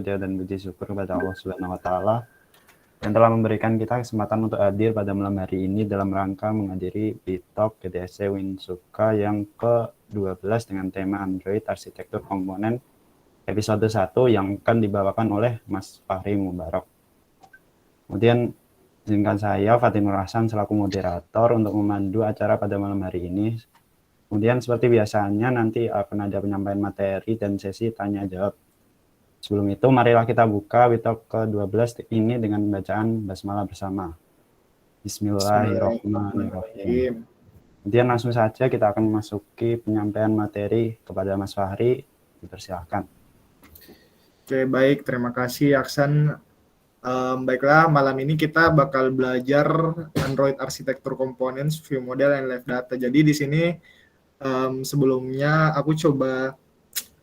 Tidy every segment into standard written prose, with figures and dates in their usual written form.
puja dan puji syukur kepada Allah Subhanahu wa taala yang telah memberikan kita kesempatan untuk hadir pada malam hari ini dalam rangka menghadiri BITALK GDSC Winsuka yang ke-12 dengan tema Android Arsitektur Komponen episode 1 yang akan dibawakan oleh Mas Fahri Mubarak. Kemudian izinkan saya Fatin Nur Hasan selaku moderator untuk memandu acara pada malam hari ini. Kemudian seperti biasanya nanti akan ada penyampaian materi dan sesi tanya jawab. Sebelum itu marilah kita buka BITALK ke-12 ini dengan bacaan basmalah bersama. Bismillahirrahmanirrahim. Kemudian langsung saja kita akan memasuki penyampaian materi kepada Mas Fahri. Dipersilahkan. Oke, baik. Terima kasih Aksan. Baiklah, malam ini kita bakal belajar Android Arsitektur Components, View Model, and Live Data. Jadi di sini sebelumnya aku coba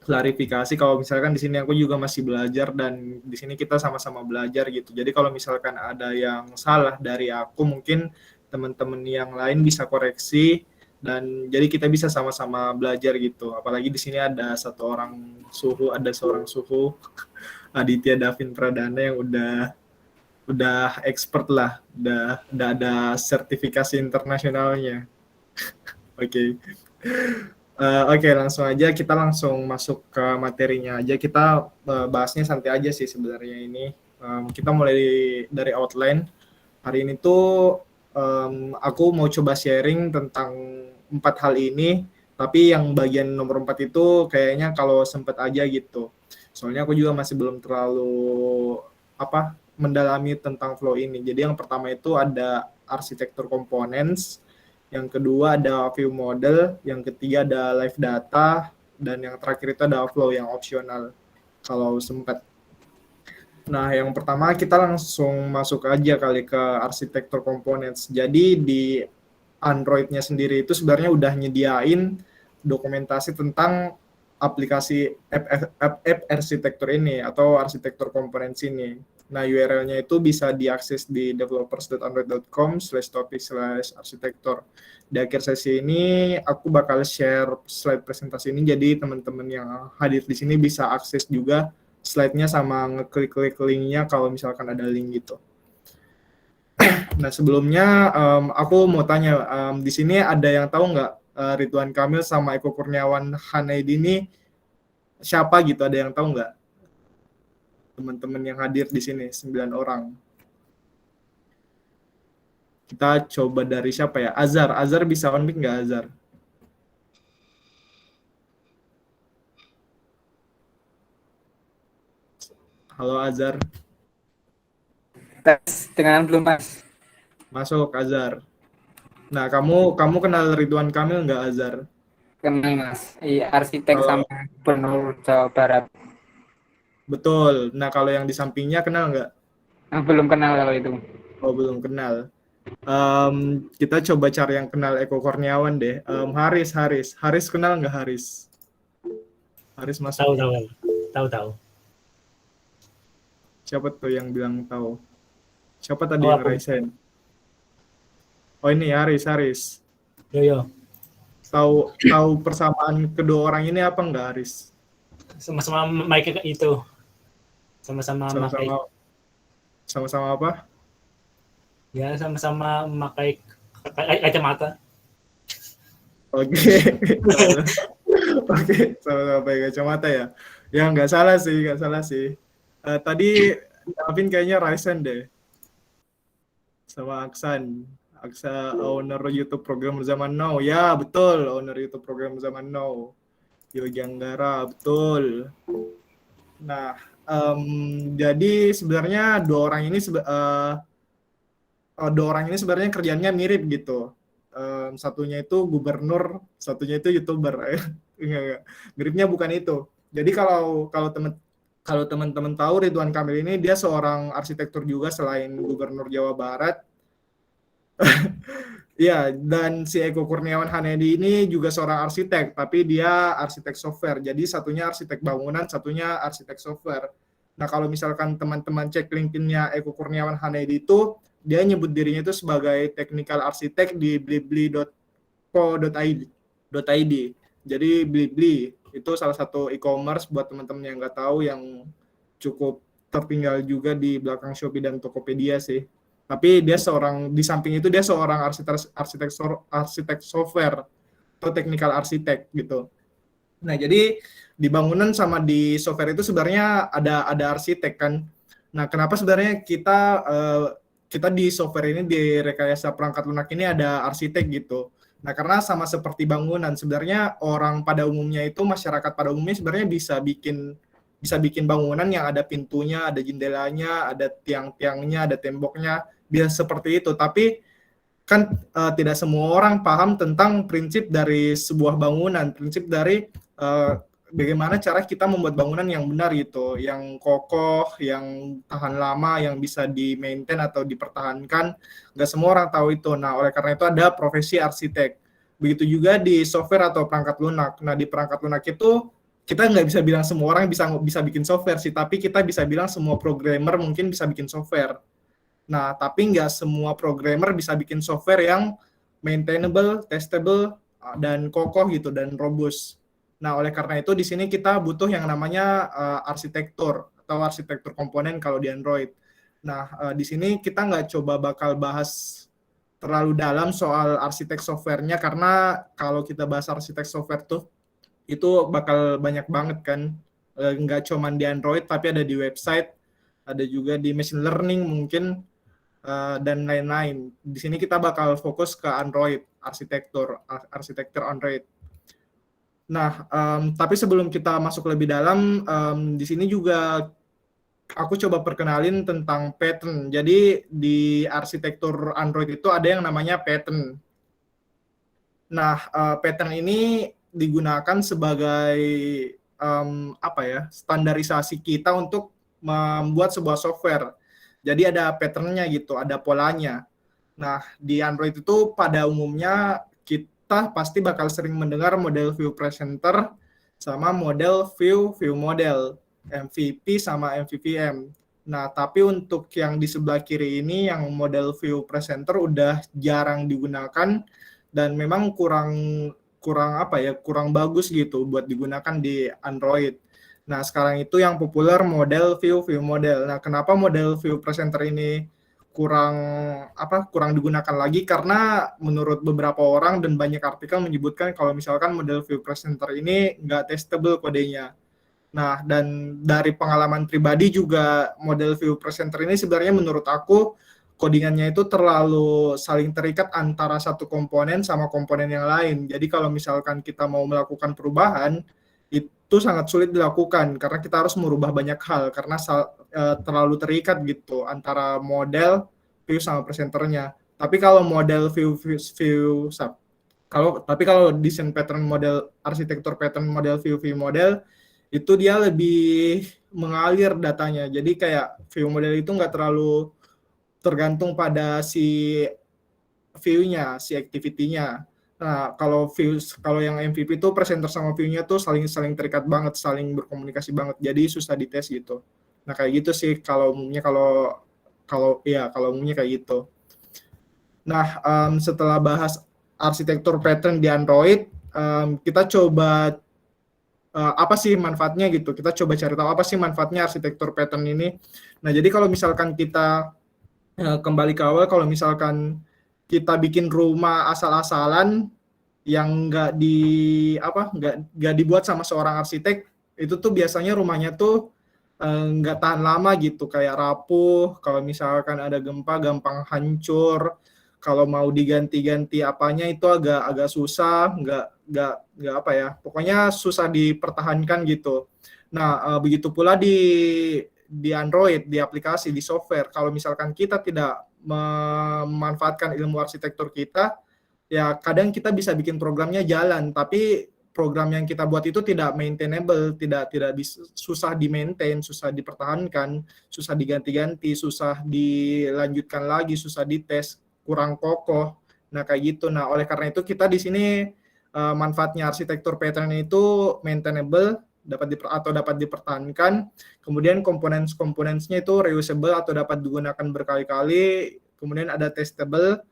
klarifikasi kalau misalkan di sini aku juga masih belajar dan di sini kita sama-sama belajar gitu. Jadi kalau misalkan ada yang salah dari aku, mungkin teman-teman yang lain bisa koreksi dan jadi kita bisa sama-sama belajar gitu. Apalagi di sini ada seorang suhu Aditya Davin Pradana yang udah expert lah, udah ada sertifikasi internasionalnya. Oke. Oke, langsung aja kita langsung masuk ke materinya aja. Kita bahasnya santai aja sih sebenarnya ini. Kita mulai dari outline. Hari ini tuh aku mau coba sharing tentang 4 hal ini, tapi yang bagian nomor 4 itu kayaknya kalau sempet aja gitu. Soalnya aku juga masih belum terlalu mendalami tentang flow ini. Jadi yang pertama itu ada arsitektur components, yang kedua ada view model, yang ketiga ada live data, dan yang terakhir itu ada flow yang opsional kalau sempat. Nah, yang pertama kita langsung masuk aja kali ke arsitektur components. Jadi di Android-nya sendiri itu sebenarnya udah nyediain dokumentasi tentang aplikasi app arsitektur ini atau arsitektur components ini. Nah, URL-nya itu bisa diakses di developers.android.com/topic/arsitektur. Di akhir sesi ini aku bakal share slide presentasi ini, jadi teman-teman yang hadir di sini bisa akses juga slide-nya sama ngeklik link-nya kalau misalkan ada link gitu. Nah, sebelumnya aku mau tanya, di sini ada yang tahu nggak Ridwan Kamil sama Eko Kurniawan Hanaidi ini siapa gitu? Ada yang tahu nggak? Teman-teman yang hadir di sini 9 orang. Kita coba dari siapa ya? Azhar bisa on mic nggak Azhar? Halo Azhar. Tes dengan belum Mas. Masuk Azhar. Nah, kamu kenal Ridwan Kamil nggak Azhar? Kenal Mas. Iya, arsitek sama Gubernur Jawa Barat. Betul. Nah, kalau yang di sampingnya kenal nggak? Belum kenal kalau itu. Oh, belum kenal. Kita coba cari yang kenal Eko Kurniawan deh. Haris kenal nggak Haris? Haris masuk. Tahu. Siapa tuh yang bilang tahu? Siapa tadi yang raise hand? Oh, ini Haris. Yo. Tahu persamaan kedua orang ini apa nggak Haris? Sama-sama mic itu. Sama-sama apa? Ya, sama-sama memakai kacamata. Oke, sama-sama pakai kacamata ya. Ya nggak salah sih. Tadi Davin kayaknya Raisen deh. Sama Aksa owner YouTube program zaman now. Ya betul, owner YouTube program zaman now. Yogi Anggara, betul. Nah, jadi sebenarnya dua orang ini sebenarnya kerjanya mirip gitu. Satunya itu gubernur, satunya itu YouTuber. Enggak. Miripnya bukan itu. Jadi kalau teman-teman tahu Ridwan Kamil ini dia seorang arsitektur juga selain gubernur Jawa Barat. Ya, dan si Eko Kurniawan Hanaidi ini juga seorang arsitek, tapi dia arsitek software. Jadi satunya arsitek bangunan, satunya arsitek software. Nah, kalau misalkan teman-teman cek LinkedIn-nya Eko Kurniawan Hanaidi itu, dia nyebut dirinya itu sebagai technical architect di blibli.co.id. Jadi Blibli itu salah satu e-commerce buat teman-teman yang nggak tahu yang cukup tertinggal juga di belakang Shopee dan Tokopedia sih. Tapi dia di samping itu dia seorang arsitek software atau technical arsitek gitu. Nah, jadi di bangunan sama di software itu sebenarnya ada arsitek kan. Nah, kenapa sebenarnya kita di software ini, di rekayasa perangkat lunak ini ada arsitek gitu. Nah, karena sama seperti bangunan, sebenarnya orang pada umumnya itu, masyarakat pada umumnya sebenarnya bisa bikin bangunan yang ada pintunya, ada jendelanya, ada tiang-tiangnya, ada temboknya, bisa seperti itu. Tapi kan tidak semua orang paham tentang prinsip dari sebuah bangunan, prinsip dari bagaimana cara kita membuat bangunan yang benar gitu, yang kokoh, yang tahan lama, yang bisa di-maintain atau dipertahankan. Nggak semua orang tahu itu. Nah, oleh karena itu ada profesi arsitek. Begitu juga di software atau perangkat lunak. Nah, di perangkat lunak itu kita nggak bisa bilang semua orang bisa bikin software sih, tapi kita bisa bilang semua programmer mungkin bisa bikin software. Nah, tapi nggak semua programmer bisa bikin software yang maintainable, testable, dan kokoh gitu, dan robust. Nah, oleh karena itu di sini kita butuh yang namanya arsitektur atau arsitektur komponen kalau di Android. Nah, di sini kita nggak coba bakal bahas terlalu dalam soal arsitek softwarenya, karena kalau kita bahas arsitek software tuh itu bakal banyak banget kan, nggak cuma di Android tapi ada di website, ada juga di machine learning mungkin, dan lain-lain. Di sini kita bakal fokus ke Android, arsitektur Android. Nah, tapi sebelum kita masuk lebih dalam, di sini juga aku coba perkenalin tentang pattern. Jadi di arsitektur Android itu ada yang namanya pattern. Nah, pattern ini digunakan sebagai standarisasi kita untuk membuat sebuah software. Jadi ada pattern-nya gitu, ada polanya. Nah, di Android itu pada umumnya kita pasti bakal sering mendengar model view presenter sama model view model, MVP sama MVVM. Nah, tapi untuk yang di sebelah kiri ini, yang model view presenter udah jarang digunakan dan memang kurang bagus gitu buat digunakan di Android. Nah, sekarang itu yang populer model view model. Nah, kenapa model view presenter ini kurang digunakan lagi? Karena menurut beberapa orang dan banyak artikel menyebutkan kalau misalkan model view presenter ini nggak testable kodenya. Nah, dan dari pengalaman pribadi juga model view presenter ini sebenarnya menurut aku codingannya itu terlalu saling terikat antara satu komponen sama komponen yang lain. Jadi kalau misalkan kita mau melakukan perubahan, itu sangat sulit dilakukan karena kita harus merubah banyak hal karena terlalu terikat gitu antara model view sama presenternya. Tapi kalau model kalau desain pattern model, arsitektur pattern model view model itu dia lebih mengalir datanya. Jadi kayak view model itu nggak terlalu tergantung pada si view-nya, si activity-nya. Nah, kalau yang MVP itu presenter sama view-nya tuh saling terikat banget, saling berkomunikasi banget. Jadi susah dites gitu. Nah, kayak gitu sih kalau umumnya kayak gitu. Nah, setelah bahas arsitektur pattern di Android, kita coba apa sih manfaatnya gitu. Kita coba cari tahu apa sih manfaatnya arsitektur pattern ini. Nah, jadi kalau misalkan kita kembali ke awal, kalau misalkan kita bikin rumah asal-asalan yang nggak dibuat sama seorang arsitek, itu tuh biasanya rumahnya tuh nggak tahan lama gitu, kayak rapuh. Kalau misalkan ada gempa gampang hancur. Kalau mau diganti-ganti apanya itu agak susah, nggak pokoknya susah dipertahankan gitu. Nah, begitu pula di Android, di aplikasi, di software. Kalau misalkan kita tidak memanfaatkan ilmu arsitektur kita, ya kadang kita bisa bikin programnya jalan, tapi program yang kita buat itu tidak maintainable, tidak bisa, susah di-maintain, susah dipertahankan, susah diganti-ganti, susah dilanjutkan lagi, susah dites, kurang kokoh. Nah, kayak gitu. Nah, oleh karena itu kita di sini manfaatnya arsitektur pattern itu maintainable, dapat dipertahankan. Kemudian komponen-komponennya itu reusable atau dapat digunakan berkali-kali. Kemudian ada testable,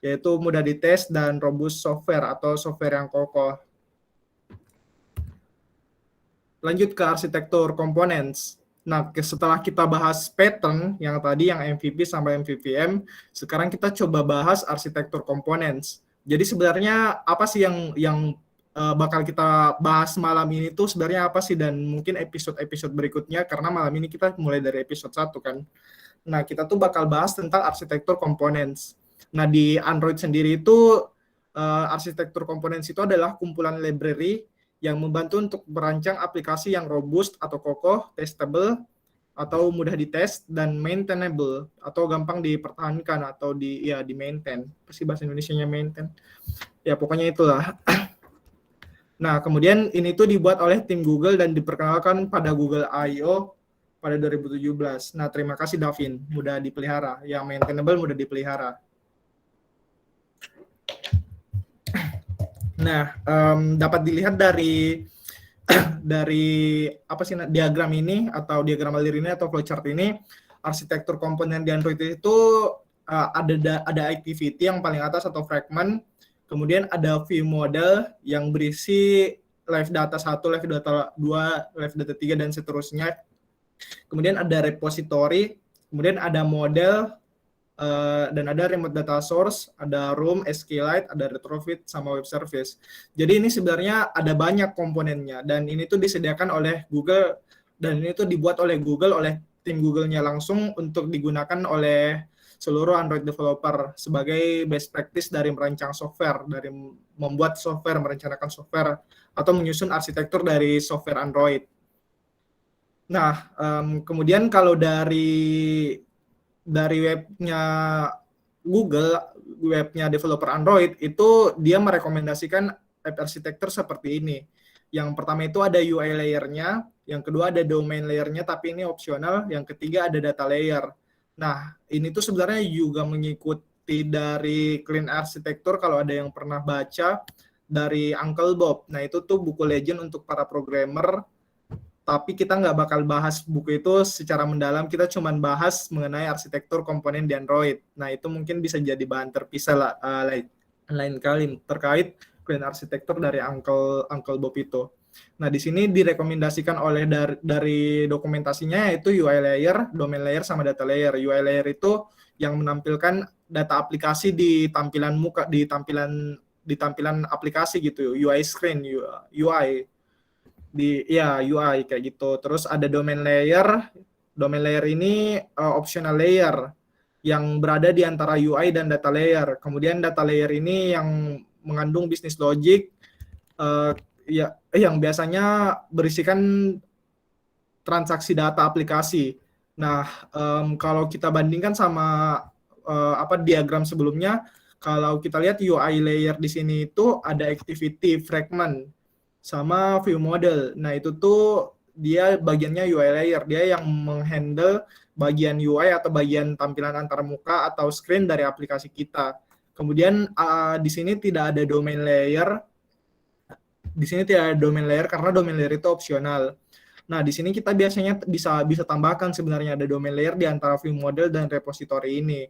yaitu mudah dites, dan robust software atau software yang kokoh. Lanjut ke arsitektur components. Nah, setelah kita bahas pattern yang tadi yang MVP sampai MVVM, sekarang kita coba bahas arsitektur components. Jadi sebenarnya apa sih yang bakal kita bahas malam ini tuh sebenarnya apa sih, dan mungkin episode-episode berikutnya, karena malam ini kita mulai dari episode 1 kan. Nah, kita tuh bakal bahas tentang arsitektur components. Nah, di Android sendiri itu arsitektur components itu adalah kumpulan library yang membantu untuk merancang aplikasi yang robust atau kokoh, testable, atau mudah dites, dan maintainable, atau gampang dipertahankan, atau di maintain. Apa sih bahasa Indonesianya maintain? Ya, pokoknya itulah. Nah, kemudian ini tuh dibuat oleh tim Google dan diperkenalkan pada Google I.O. pada 2017. Nah, terima kasih Davin, mudah dipelihara. Yang maintainable mudah dipelihara. Nah, dapat dilihat dari apa sih diagram ini, atau diagram alir ini, atau flowchart ini, arsitektur komponen di Android itu ada activity yang paling atas atau fragment, kemudian ada view model yang berisi live data 1, live data 2, live data 3, dan seterusnya. Kemudian ada repository, kemudian ada model, dan ada remote data source, ada room, SQLite, ada retrofit, sama web service. Jadi ini sebenarnya ada banyak komponennya, dan ini tuh disediakan oleh Google, dan ini tuh dibuat oleh Google, oleh tim Google-nya langsung untuk digunakan oleh seluruh Android developer sebagai best practice dari merancang software, dari membuat software, merencanakan software, atau menyusun arsitektur dari software Android. Nah, kemudian kalau dari webnya Google, webnya developer Android, itu dia merekomendasikan app arsitektur seperti ini. Yang pertama itu ada UI layer-nya, yang kedua ada domain layer-nya, tapi ini opsional, yang ketiga ada data layer. Nah, ini tuh sebenarnya juga mengikuti dari Clean Architecture, kalau ada yang pernah baca, dari Uncle Bob. Nah, itu tuh buku legend untuk para programmer, tapi kita nggak bakal bahas buku itu secara mendalam, kita cuma bahas mengenai arsitektur komponen di Android. Nah, itu mungkin bisa jadi bahan terpisah lah, lain kali terkait Clean Architecture dari Uncle Bob itu. Nah, di sini direkomendasikan oleh dari dokumentasinya yaitu UI layer, domain layer, sama data layer. UI layer itu yang menampilkan data aplikasi di tampilan muka, di tampilan aplikasi gitu, UI screen, UI. UI kayak gitu. Terus ada domain layer. Domain layer ini optional layer yang berada di antara UI dan data layer. Kemudian data layer ini yang mengandung business logic yang biasanya berisikan transaksi data aplikasi. Nah, kalau kita bandingkan sama diagram sebelumnya, kalau kita lihat UI layer di sini itu ada activity fragment sama view model. Nah, itu tuh dia bagiannya UI layer, dia yang menghandle bagian UI atau bagian tampilan antar muka atau screen dari aplikasi kita. Kemudian di sini tidak ada domain layer. Di sini tidak ada domain layer karena domain layer itu opsional. Nah, di sini kita biasanya bisa tambahkan sebenarnya ada domain layer di antara view model dan repository ini.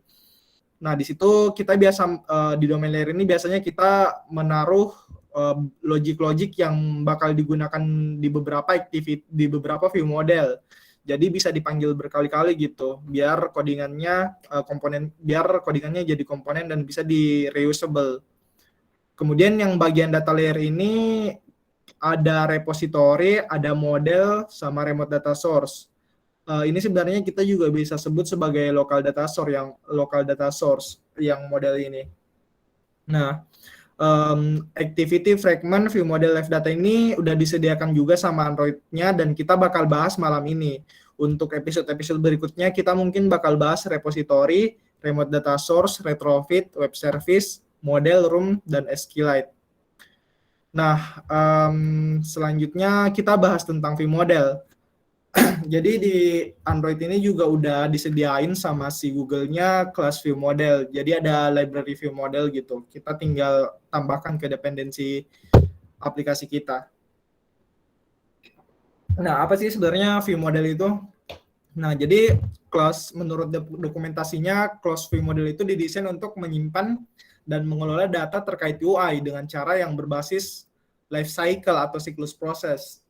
Nah, di situ kita di domain layer ini biasanya kita menaruh logic-logic yang bakal digunakan di beberapa activity, di beberapa view model. Jadi bisa dipanggil berkali-kali gitu, biar codingannya jadi komponen dan bisa di reusable. Kemudian yang bagian data layer ini ada repository, ada model, sama remote data source. Ini sebenarnya kita juga bisa sebut sebagai local data source yang model ini. Nah, activity fragment view model live data ini udah disediakan juga sama Android-nya, dan kita bakal bahas malam ini. Untuk episode-episode berikutnya kita mungkin bakal bahas repository, remote data source, retrofit, web service, model, room, dan SQLite. Nah, selanjutnya kita bahas tentang view model. Jadi di Android ini juga udah disediain sama si Google-nya kelas view model. Jadi ada library view model gitu. Kita tinggal tambahkan ke dependensi aplikasi kita. Nah, apa sih sebenarnya view model itu? Nah, jadi menurut dokumentasinya, class view model itu didesain untuk menyimpan dan mengelola data terkait UI dengan cara yang berbasis life cycle atau siklus proses.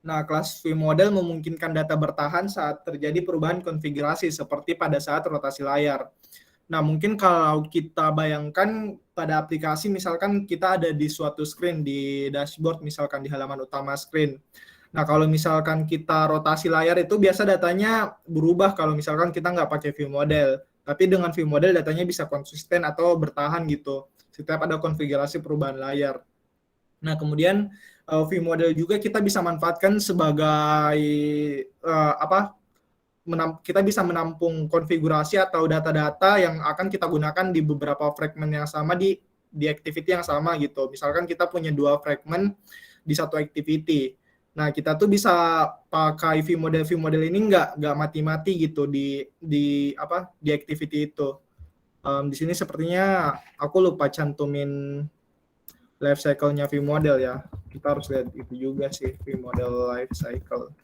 Nah, kelas view model memungkinkan data bertahan saat terjadi perubahan konfigurasi seperti pada saat rotasi layar. Nah, mungkin kalau kita bayangkan pada aplikasi misalkan kita ada di suatu screen di dashboard misalkan di halaman utama screen. Nah, kalau misalkan kita rotasi layar itu biasa datanya berubah kalau misalkan kita nggak pakai view model. Tapi dengan view model datanya bisa konsisten atau bertahan gitu setiap ada konfigurasi perubahan layar. Nah, kemudian view model juga kita bisa manfaatkan sebagai kita bisa menampung konfigurasi atau data-data yang akan kita gunakan di beberapa fragment yang sama di activity yang sama gitu. Misalkan kita punya 2 fragment di satu activity. Nah, kita tuh bisa pakai view model ini nggak mati-mati gitu di activity itu. Di sini sepertinya aku lupa cantumin life cycle-nya view model ya. Kita harus lihat itu juga sih, view model life cycle.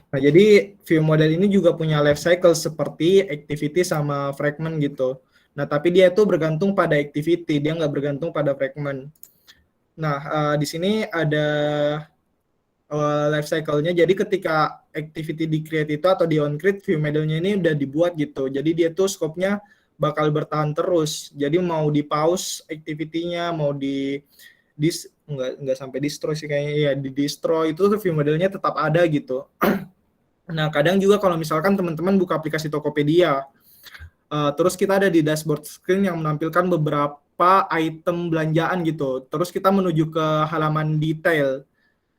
Nah, jadi view model ini juga punya life cycle seperti activity sama fragment gitu. Nah, tapi dia itu bergantung pada activity, dia nggak bergantung pada fragment. Nah, di sini ada life cycle-nya. Jadi ketika activity di-create itu atau di-on-create, view modelnya ini udah dibuat gitu. Jadi dia tuh scope-nya bakal bertahan terus. Jadi mau di-pause activity-nya, mau nggak sampai destroy sih kayaknya, ya di destroy itu tuh view modelnya tetap ada gitu. Nah, kadang juga kalau misalkan teman-teman buka aplikasi Tokopedia, terus kita ada di dashboard screen yang menampilkan beberapa item belanjaan gitu. Terus kita menuju ke halaman detail.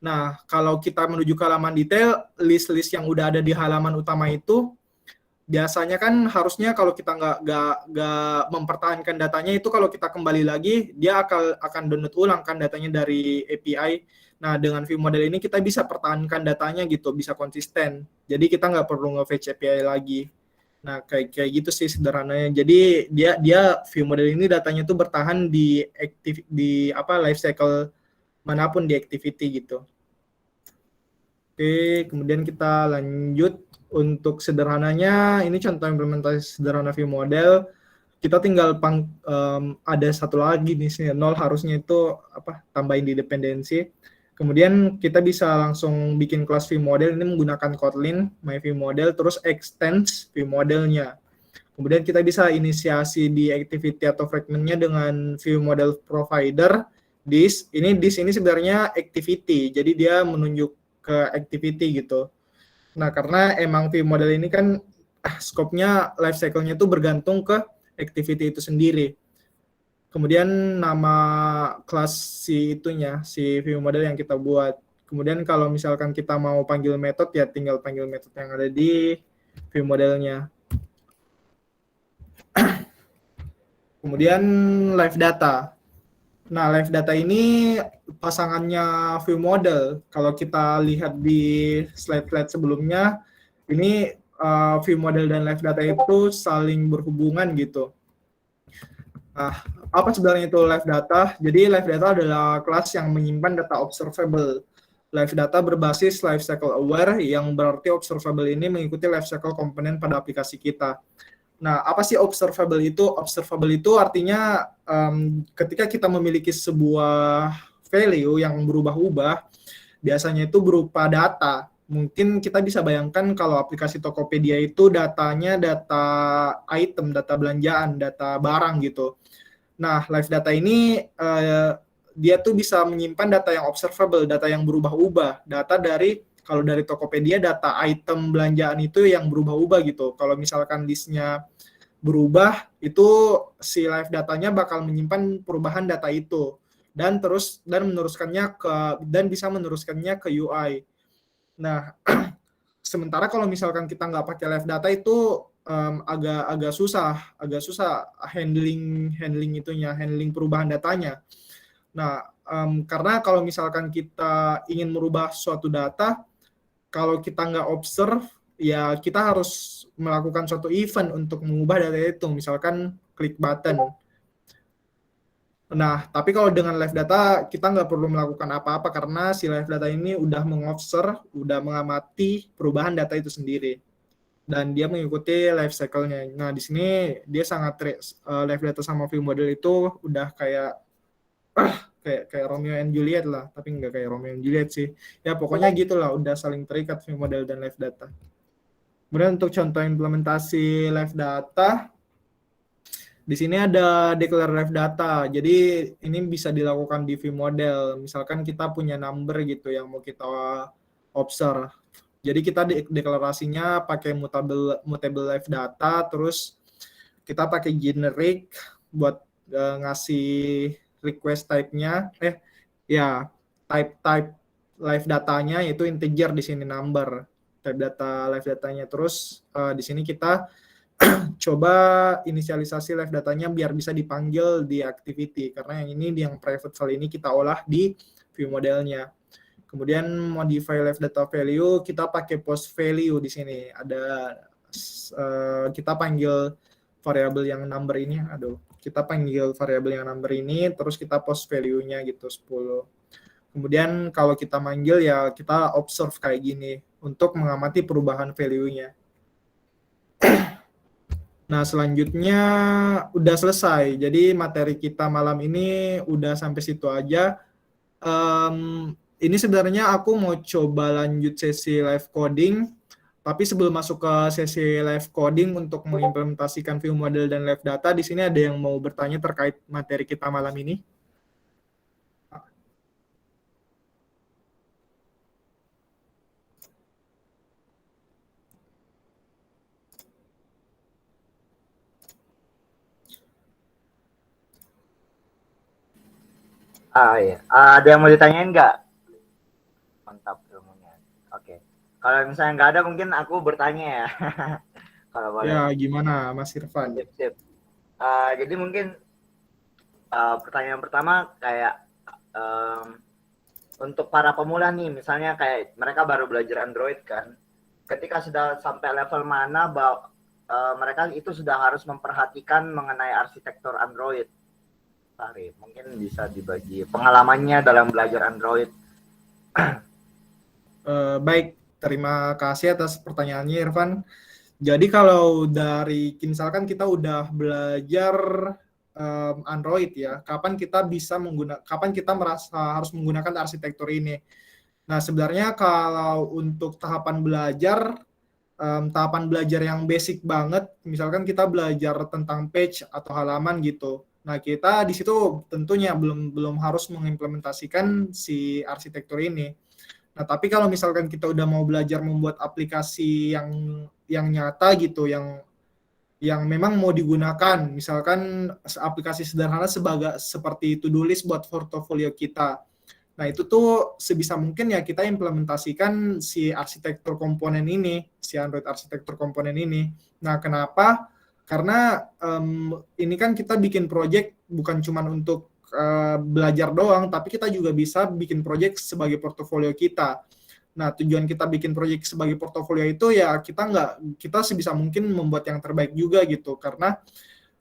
Nah, kalau kita menuju ke halaman detail, list-list yang udah ada di halaman utama itu, biasanya kan harusnya kalau kita nggak mempertahankan datanya itu kalau kita kembali lagi, dia akan download ulang kan datanya dari API. Nah, dengan view model ini kita bisa pertahankan datanya gitu, bisa konsisten. Jadi kita nggak perlu nge-fetch API lagi. Nah, kayak gitu sih sederhananya. Jadi dia view model ini datanya tuh bertahan di life cycle manapun di activity gitu. Oke, kemudian kita lanjut untuk sederhananya. Ini contoh implementasi sederhana view model. Kita tinggal ada satu lagi nih sih, 0 harusnya itu tambahin di dependensi. Kemudian kita bisa langsung bikin kelas view model ini menggunakan Kotlin, my view model, terus extends view modelnya. Kemudian kita bisa inisiasi di activity atau fragmentnya dengan view model provider. This ini sebenarnya activity, jadi dia menunjuk ke activity gitu. Nah, karena emang view model ini kan scope-nya, life cycle-nya itu bergantung ke activity itu sendiri. Kemudian nama kelas si view model yang kita buat. Kemudian kalau misalkan kita mau panggil metode, ya tinggal panggil metode yang ada di view modelnya. Kemudian live data. Nah, live data ini pasangannya view model. Kalau kita lihat di slide-slide sebelumnya, ini view model dan live data itu saling berhubungan gitu. Nah, apa sebenarnya itu live data? Jadi live data adalah kelas yang menyimpan data observable. Live data berbasis life cycle aware, yang berarti observable ini mengikuti life cycle komponen pada aplikasi kita. Nah, apa sih observable itu? Observable itu artinya ketika kita memiliki sebuah value yang berubah-ubah, biasanya itu berupa data. Mungkin kita bisa bayangkan kalau aplikasi Tokopedia itu datanya data item, data belanjaan, data barang gitu. Nah, live data ini dia tuh bisa menyimpan data yang observable, data yang berubah-ubah, data kalau dari Tokopedia data item belanjaan itu yang berubah-ubah gitu. Kalau misalkan listnya berubah, itu si live datanya bakal menyimpan perubahan data itu dan bisa meneruskannya ke UI. Nah, sementara kalau misalkan kita nggak pakai live data itu agak susah handling perubahan datanya. Nah, karena kalau misalkan kita ingin merubah suatu data, kalau kita nggak observe, ya kita harus melakukan suatu event untuk mengubah data itu, misalkan klik button. Nah, tapi kalau dengan live data, kita nggak perlu melakukan apa-apa karena si live data ini udah udah mengamati perubahan data itu sendiri. Dan dia mengikuti life cycle-nya. Nah, di sini dia sangat live data sama view model itu udah kayak kayak Romeo and Juliet lah, tapi nggak kayak Romeo and Juliet sih. Ya pokoknya gitulah, udah saling terikat view model dan live data. Kemudian untuk contoh implementasi live data, di sini ada declare live data. Jadi ini bisa dilakukan di view model. Misalkan kita punya number gitu yang mau kita observe. Jadi kita deklarasinya pakai mutable live data, terus kita pakai generic buat ngasih request type-nya, type live datanya itu integer, di sini number type data live datanya. Terus di sini kita coba inisialisasi live datanya biar bisa dipanggil di activity, karena yang ini yang private file ini kita olah di view modelnya. Kemudian modify live data value, kita pakai post value. Di sini ada kita panggil variabel yang number ini, kita panggil variabel yang number ini, terus kita post value-nya gitu 10. Kemudian kalau kita manggil ya kita observe kayak gini untuk mengamati perubahan value-nya. Nah, selanjutnya udah selesai. Jadi materi kita malam ini udah sampai situ aja. Ini sebenarnya aku mau coba lanjut sesi live coding, tapi sebelum masuk ke sesi live coding untuk mengimplementasikan view model dan live data, di sini ada yang mau bertanya terkait materi kita malam ini? Iya. Ada yang mau ditanyain nggak? Mantap ilmunya. Oke. Kalau misalnya nggak ada, mungkin aku bertanya ya. Kalau boleh. Ya, gimana Mas Irfan? Sip. Jadi mungkin pertanyaan pertama kayak untuk para pemula nih, misalnya kayak mereka baru belajar Android kan. Ketika sudah sampai level mana mereka itu sudah harus memperhatikan mengenai arsitektur Android. Mungkin bisa dibagi pengalamannya dalam belajar Android. Baik, terima kasih atas pertanyaannya Irfan. Jadi kalau dari misalkan kita udah belajar Android ya, kapan kita merasa harus menggunakan arsitektur ini? Nah, sebenarnya kalau untuk tahapan belajar yang basic banget, misalkan kita belajar tentang page atau halaman gitu. Nah, kita di situ tentunya belum harus mengimplementasikan si arsitektur ini. Nah, tapi kalau misalkan kita udah mau belajar membuat aplikasi yang nyata gitu, yang memang mau digunakan, misalkan aplikasi sederhana seperti to-do list buat portofolio kita. Nah, itu tuh sebisa mungkin ya kita implementasikan si arsitektur komponen ini, si Android arsitektur komponen ini. Nah, kenapa? Karena ini kan kita bikin project bukan cuma untuk belajar doang, tapi kita juga bisa bikin project sebagai portofolio kita. Nah, tujuan kita bikin project sebagai portofolio itu ya kita sebisa mungkin membuat yang terbaik juga gitu. Karena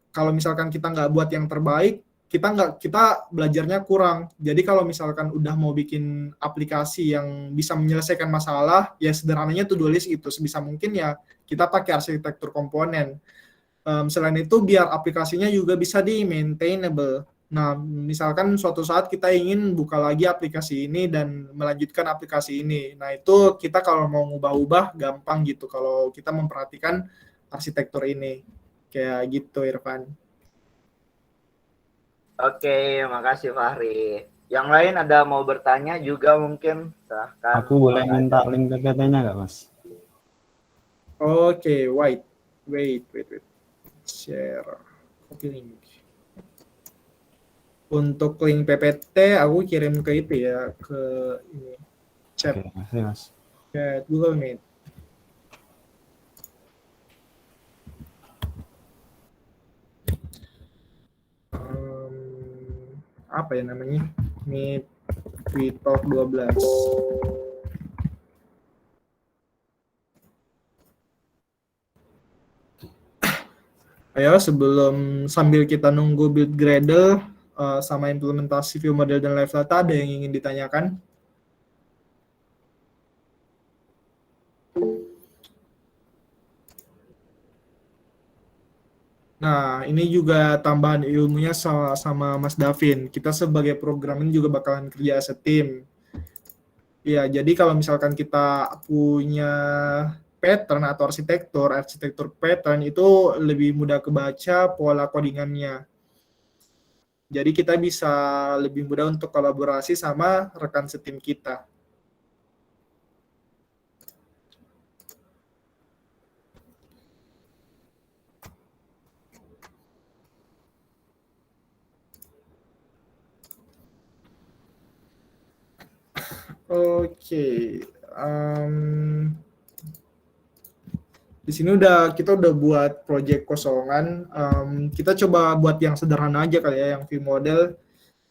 kalau misalkan kita nggak buat yang terbaik, kita belajarnya kurang. Jadi kalau misalkan udah mau bikin aplikasi yang bisa menyelesaikan masalah, ya sederhananya to-do list itu sebisa mungkin ya kita pakai arsitektur komponen. Selain itu biar aplikasinya juga bisa di-maintainable. Nah, misalkan suatu saat kita ingin buka lagi aplikasi ini dan melanjutkan aplikasi ini. Nah, itu kita kalau mau ngubah-ubah gampang gitu kalau kita memperhatikan arsitektur ini. Kayak gitu, Irfan. Oke, makasih Fahri. Yang lain ada mau bertanya juga mungkin? Silahkan. Aku boleh minta link PPT-nya nggak, Mas? Oke, wait. Share. Copy link. Untuk link PPT aku kirim ke itu ya, ke ini chat. Oke, makasih, Mas. Chat Google Meet. Apa ya namanya? Meet Talk 12. Ayo sambil kita nunggu build Gradle sama implementasi view model dan live data, ada yang ingin ditanyakan? Nah, ini juga tambahan ilmunya sama Mas Davin. Kita sebagai programmer juga bakalan kerja as a team. Ya, jadi kalau misalkan kita punya pattern atau arsitektur pattern itu lebih mudah kebaca pola codingannya. Jadi kita bisa lebih mudah untuk kolaborasi sama rekan setim kita. Oke, di sini kita udah buat project kosongan. Kita coba buat yang sederhana aja kali ya, yang view model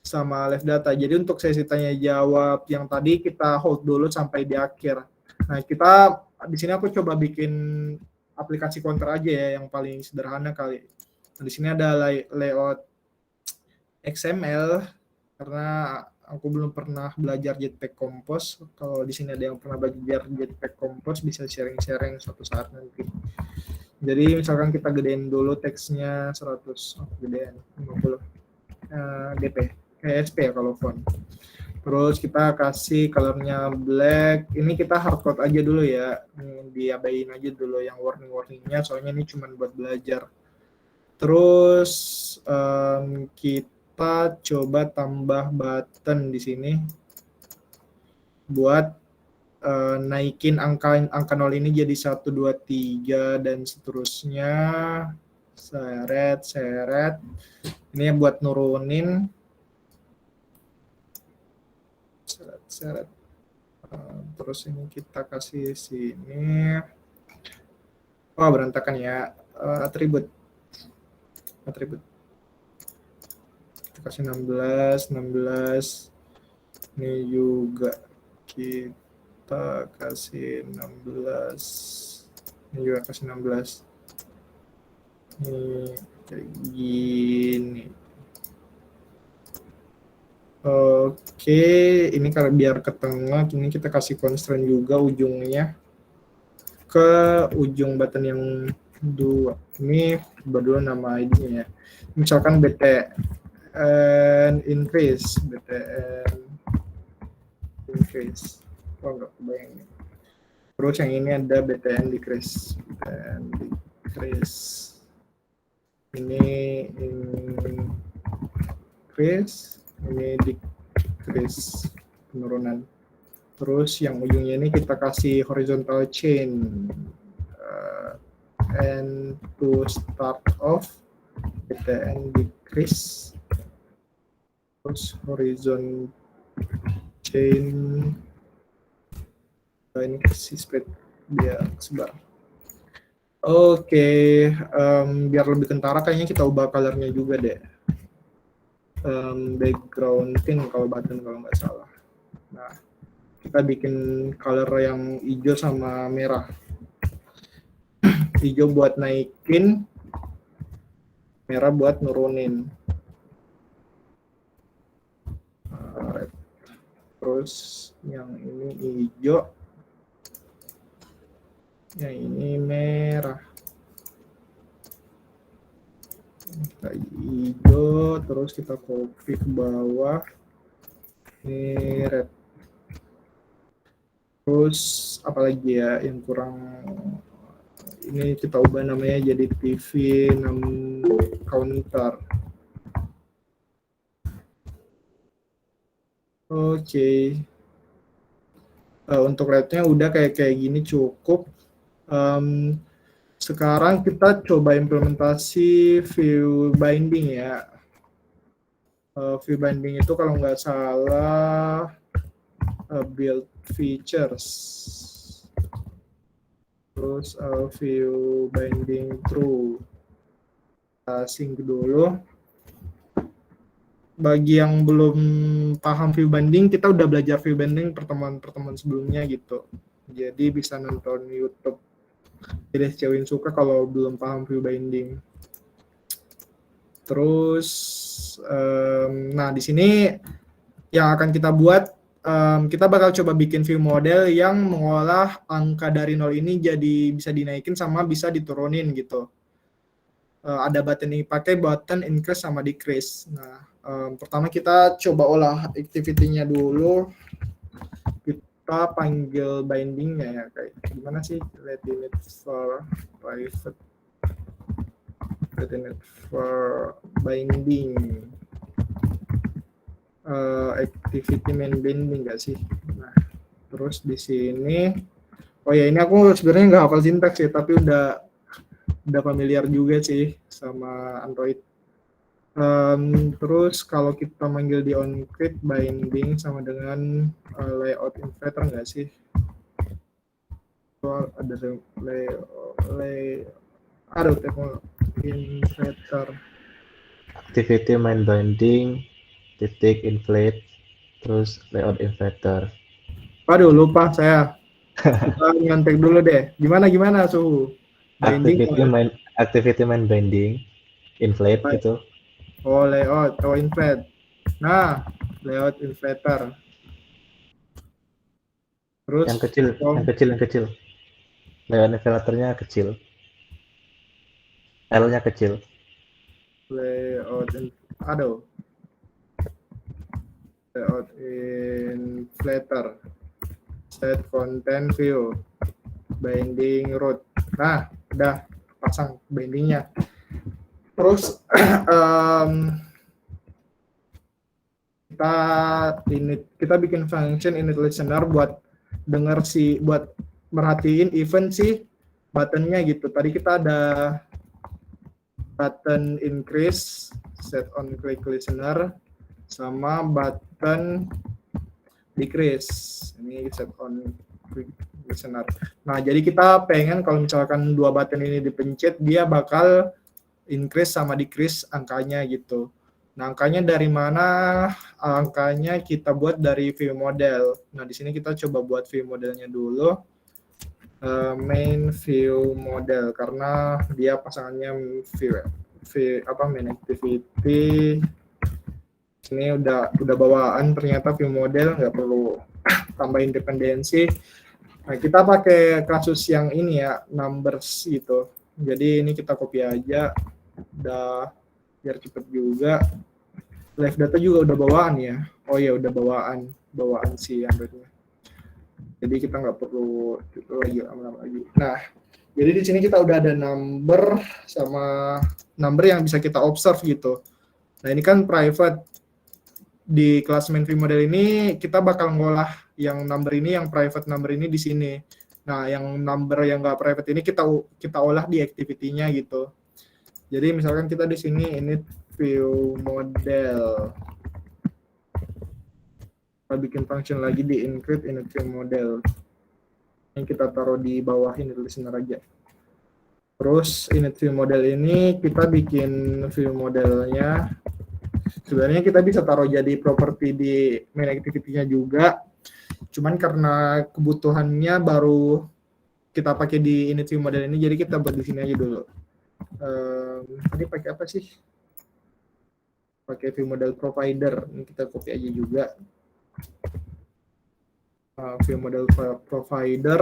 sama live data. Jadi untuk sesi tanya jawab yang tadi kita hold dulu sampai di akhir. Nah, di sini aku coba bikin aplikasi counter aja ya, yang paling sederhana kali. Nah, di sini ada layout XML karena aku belum pernah belajar Jetpack Compose. Kalau di sini ada yang pernah belajar Jetpack Compose bisa sharing-sharing suatu saat nanti. Jadi misalkan kita gedein dulu teksnya 100, gedein 50 dp, kayak SP ya kalau font. Terus kita kasih colornya black. Ini kita hardcode aja dulu ya, diabain aja dulu yang warning-warningnya, soalnya ini cuma buat belajar. Terus kita coba tambah button di sini buat naikin angka 0 ini jadi 1, 2, 3 dan seterusnya. Seret. Ini buat nurunin. Seret. Terus ini kita kasih sini. Oh, berantakan ya. Atribut. Kita kasih 16. Ini juga kita kasih 16. Ini juga kasih 16. Ini kayak gini. Oke, ini karena biar ke tengah, ini kita kasih constraint juga ujungnya ke ujung button yang 2. Ini berdua nama ID-nya ya. Misalkan BTN increase. Oh, enggak kebayang. Terus yang ini ada BTN decrease. Ini increase, ini decrease, penurunan. Terus yang ujungnya ini kita kasih horizontal chain. And to start off, BTN decrease. Terus horizon chain. Ini kasih spread biar sebar. Oke, biar lebih kentara kayaknya kita ubah colornya juga deh. Background tint kalau button kalau nggak salah. Nah, kita bikin color yang hijau sama merah. Hijau buat naikin, merah buat nurunin. Terus yang ini hijau, yang ini merah. Kita hijau, terus kita copy ke bawah. Ini red. Terus apalagi ya yang kurang, ini kita ubah namanya jadi TV 6 counter. Oke. Untuk rednya udah kayak gini cukup. Sekarang kita coba implementasi view binding ya. View binding itu kalau nggak salah build features. Terus view binding true. Kita sync dulu. Bagi yang belum paham view binding, kita udah belajar view binding pertemuan sebelumnya gitu. Jadi bisa nonton YouTube JDSC Winsuka kalau belum paham view binding. Terus, nah di sini yang akan kita buat, kita bakal coba bikin view model yang mengolah angka dari 0 ini jadi bisa dinaikin sama bisa diturunin gitu. ada button ini pakai button increase sama decrease. Nah, pertama kita coba olah activity-nya dulu. Kita panggil binding-nya ya, kayak gimana sih? Let init for private, let init for binding, activity main binding nggak sih? Nah, terus di sini, oh ya ini aku sebenarnya nggak hafal sintaks ya, tapi udah familiar juga sih sama Android. Terus kalau kita manggil di onCreate binding sama dengan layout inverter nggak sih? So, ada inverter. Activity main binding, titik inflate, terus layout inverter. Waduh, lupa saya. Kita ngantek dulu deh. Gimana suhu? Binding Activity main binding, inflate gitu. Oh, layout, inflate. Nah, layout inverter. Terus Yang kecil. Layout inverternya kecil. L-nya kecil. Layout inverter. Set content view. Binding root. Nah, udah pasang bindingnya. Terus kita bikin function init listener buat buat merhatiin event si buttonnya gitu. Tadi kita ada button increase set on click listener sama button decrease. Ini set on click listener. Nah, jadi kita pengen kalau misalkan dua button ini dipencet, dia bakal increase sama decrease angkanya gitu. Nah, angkanya dari mana? Angkanya kita buat dari view model. Nah, di sini kita coba buat view modelnya dulu. Main view model karena dia pasangannya main activity. Ini udah bawaan ternyata view model, nggak perlu tambahin dependensi. Nah, kita pakai kasus yang ini ya, numbers gitu. Jadi ini kita copy aja, udah biar cepet juga. Live data juga udah bawaan ya. Oh ya, udah bawaan si Android-nya. Jadi kita nggak perlu lama-lama lagi. Nah, jadi di sini kita udah ada number sama number yang bisa kita observe gitu. Nah, ini kan private. Di kelas main view model ini kita bakal ngolah yang number ini, yang private number ini di sini. Nah, yang number yang nggak private ini kita olah di activity-nya gitu. Jadi misalkan kita di sini init view model. Kita bikin function lagi di include init view model. Ini kita taruh di bawah init listener aja. Terus init view model ini kita bikin view modelnya. Sebenarnya kita bisa taruh jadi properti di main activity-nya juga. Cuman karena kebutuhannya baru kita pakai di init view model ini, jadi kita buat di sini aja dulu. Tadi pakai apa sih? Pakai view model provider. Ini kita copy aja juga. View model provider.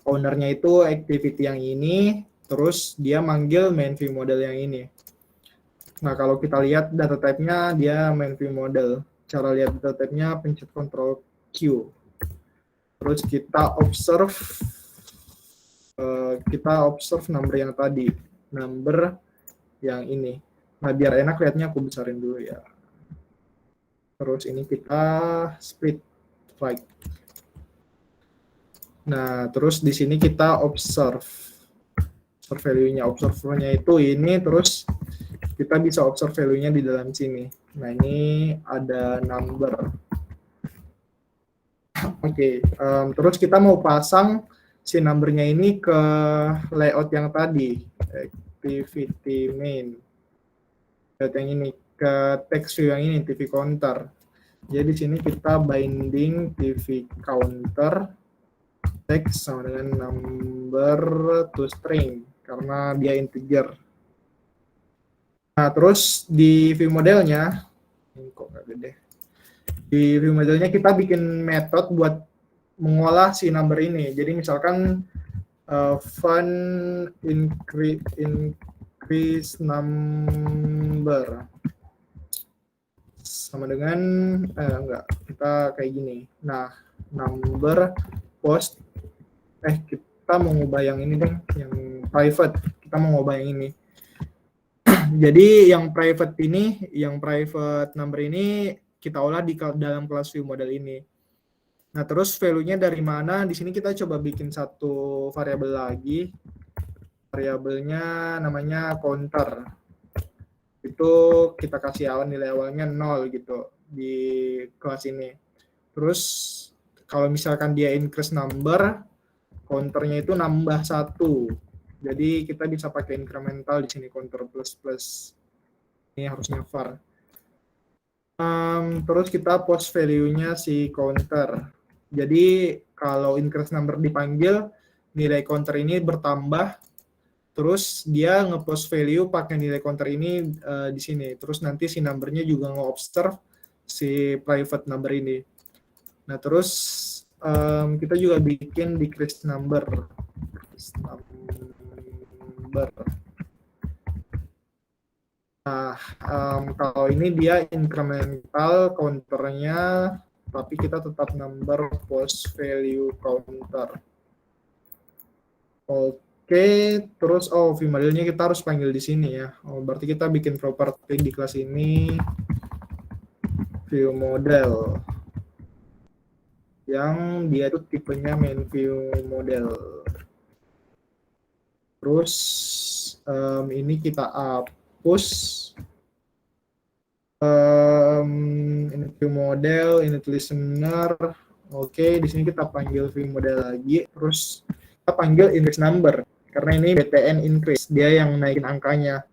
Ownernya itu activity yang ini, terus dia manggil main view model yang ini. Nah, kalau kita lihat data type-nya, dia main view model. Cara lihat data type-nya, pencet Ctrl Q. Terus kita observe number yang tadi. Number yang ini. Nah, biar enak lihatnya aku besarin dulu ya. Terus ini kita split right. Nah, terus di sini kita observe value-nya. Observer-nya itu ini, terus kita bisa observe value-nya di dalam sini. Nah, ini ada number. Oke, terus kita mau pasang si number-nya ini ke layout yang tadi, activity main. Layout yang ini, ke text view yang ini, TV counter. Jadi di sini kita binding TV counter text sama dengan number to string, karena dia integer. Nah, terus di view modelnya, ini kok nggak gede. Di view modelnya kita bikin metode buat mengolah si number ini. Jadi misalkan fun increase increase number sama dengan enggak, kita kayak gini. Nah, number post kita mau ngubah yang ini deh, yang private. Kita mau ngubah yang ini. Jadi yang private number ini kita olah di dalam kelas view model ini. Nah, terus value-nya dari mana? Di sini kita coba bikin satu variabel lagi. Variabelnya namanya counter. Itu kita kasih nilai awalnya 0 gitu di kelas ini. Terus kalau misalkan dia increase number, counternya itu nambah 1. Jadi kita bisa pakai incremental di sini, counter plus. Ini harusnya var. Terus kita post value-nya si counter. Jadi kalau increase number dipanggil, nilai counter ini bertambah. Terus dia ngepost value pakai nilai counter ini di sini. Terus nanti si numbernya juga nge-observe si private number ini. Nah, terus kita juga bikin decrease number. Nah, kalau ini dia incremental counternya, tapi kita tetap number post value counter. Oke, terus view modelnya kita harus panggil di sini ya. Berarti kita bikin property di kelas ini view model. Yang dia itu tipenya main view model. Terus ini kita hapus ini view model, ini listener. Oke, di sini kita panggil view model lagi. Terus kita panggil increase number karena ini btn increase, dia yang naikin angkanya.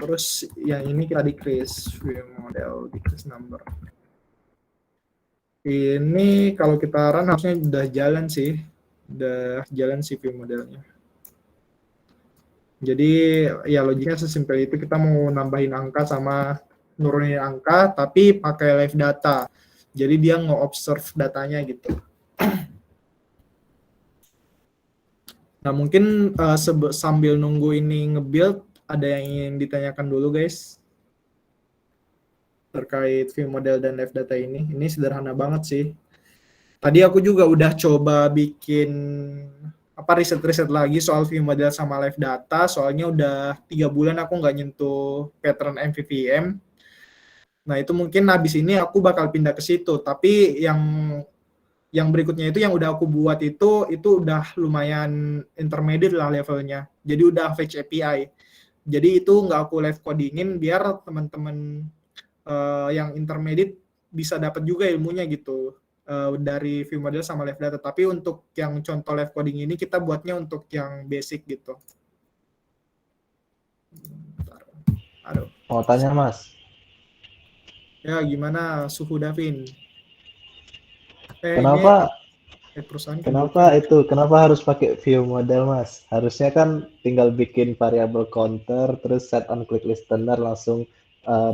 Terus yang ini kita decrease view model, decrease number. Ini kalau kita run harusnya udah jalan sih view modelnya. Jadi ya logiknya sesimpel itu, kita mau nambahin angka sama nurunin angka tapi pakai live data. Jadi dia nge-observe datanya gitu. Nah, mungkin sambil nunggu ini nge-build, ada yang ingin ditanyakan dulu guys terkait view model dan live data ini. Ini sederhana banget sih. Tadi aku juga udah coba bikin riset-riset lagi soal view model sama live data, soalnya udah 3 bulan aku nggak nyentuh pattern MVVM. Nah, itu mungkin habis ini aku bakal pindah ke situ, tapi yang berikutnya itu yang udah aku buat itu udah lumayan intermediate lah levelnya. Jadi udah fetch API. Jadi itu nggak aku live codingin biar teman-teman yang intermediate bisa dapat juga ilmunya gitu dari view model sama live data. Tapi untuk yang contoh live coding ini kita buatnya untuk yang basic gitu. Bentar. Aduh. Mau tanya Mas, Ya, gimana suhu Davin? Kenapa harus pakai view model Mas? Harusnya kan tinggal bikin variabel counter, terus set on click listener langsung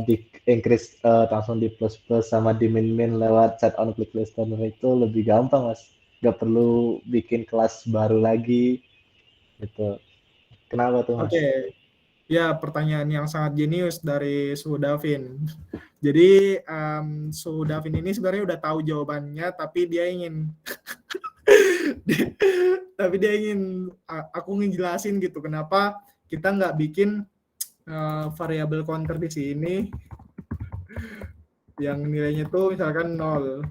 di increase langsung di plus sama di min lewat set on click listener, itu lebih gampang Mas. Gak perlu bikin kelas baru lagi gitu. Kenapa tuh Mas? Oke. Ya, pertanyaan yang sangat jenius dari Suhu Davin. Jadi Suhu Davin ini sebenarnya udah tahu jawabannya, tapi dia ingin aku ngejelasin gitu kenapa kita nggak bikin variabel counter di sini yang nilainya tuh misalkan 0.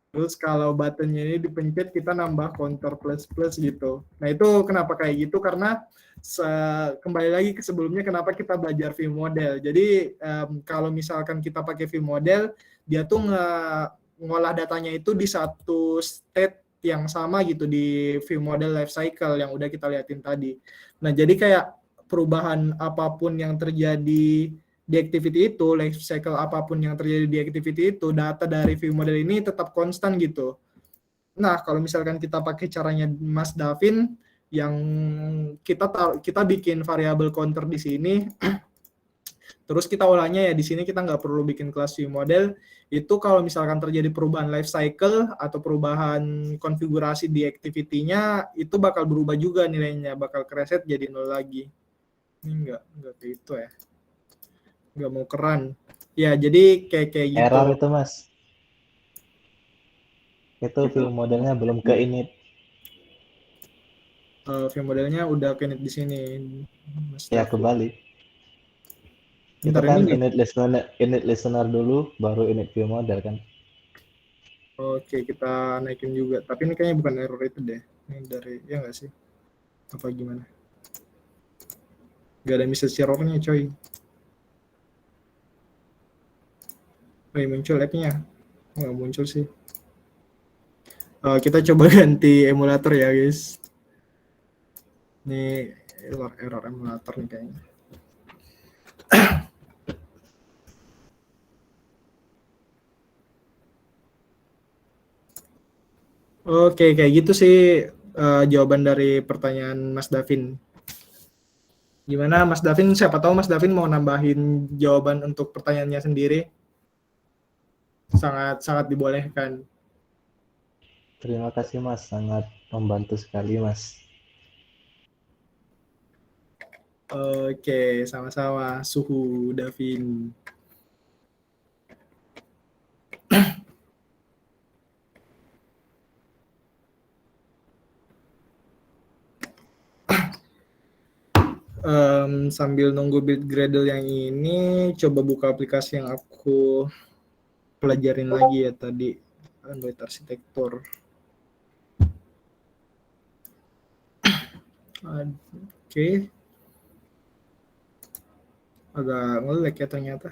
Terus kalau buttonnya ini dipencet kita nambah counter plus gitu. Nah, itu kenapa kayak gitu? Karena kembali lagi ke sebelumnya kenapa kita belajar view model. Jadi kalau misalkan kita pakai view model, dia tuh ngolah datanya itu di satu state yang sama gitu di view model life cycle yang udah kita liatin tadi. Nah, jadi kayak perubahan apapun yang terjadi di activity itu, life cycle apapun yang terjadi di activity itu, data dari view model ini tetap konstan gitu. Nah, kalau misalkan kita pakai caranya Mas Davin, yang kita bikin variabel counter di sini, Terus kita olahnya ya di sini kita nggak perlu bikin kelas view model. Itu kalau misalkan terjadi perubahan life cycle atau perubahan konfigurasi di activity-nya, itu bakal berubah juga nilainya, bakal kereset jadi 0 lagi. Ini nggak kayak itu ya. Nggak mau keren. Ya, jadi kayak gitu. Error itu, Mas. Itu view modelnya belum ke init. View modelnya udah ke init di sini. Mas Ya, David. kebalik. Itu Bentar, kan ini init listener dulu, baru init view model kan. Oke, kita naikin juga. Tapi ini kayaknya bukan error itu deh. Ini dari, ya nggak sih? Apa gimana? Nggak ada message error-nya, coy. Muncul app-nya. Nggak muncul sih. Kita coba ganti emulator ya, guys. Ini error emulator nih kayaknya. Oke, kayak gitu sih jawaban dari pertanyaan Mas Davin. Gimana Mas Davin? Siapa tahu Mas Davin mau nambahin jawaban untuk pertanyaannya sendiri. Sangat dibolehkan. Terima kasih, Mas. Sangat membantu sekali, Mas. Oke, sama-sama. Suhu Davin. Sambil nunggu build Gradle yang ini, coba buka aplikasi yang aku pelajarin lagi ya tadi, Android Arsitektur. Oke. Agak nge-lag ya ternyata.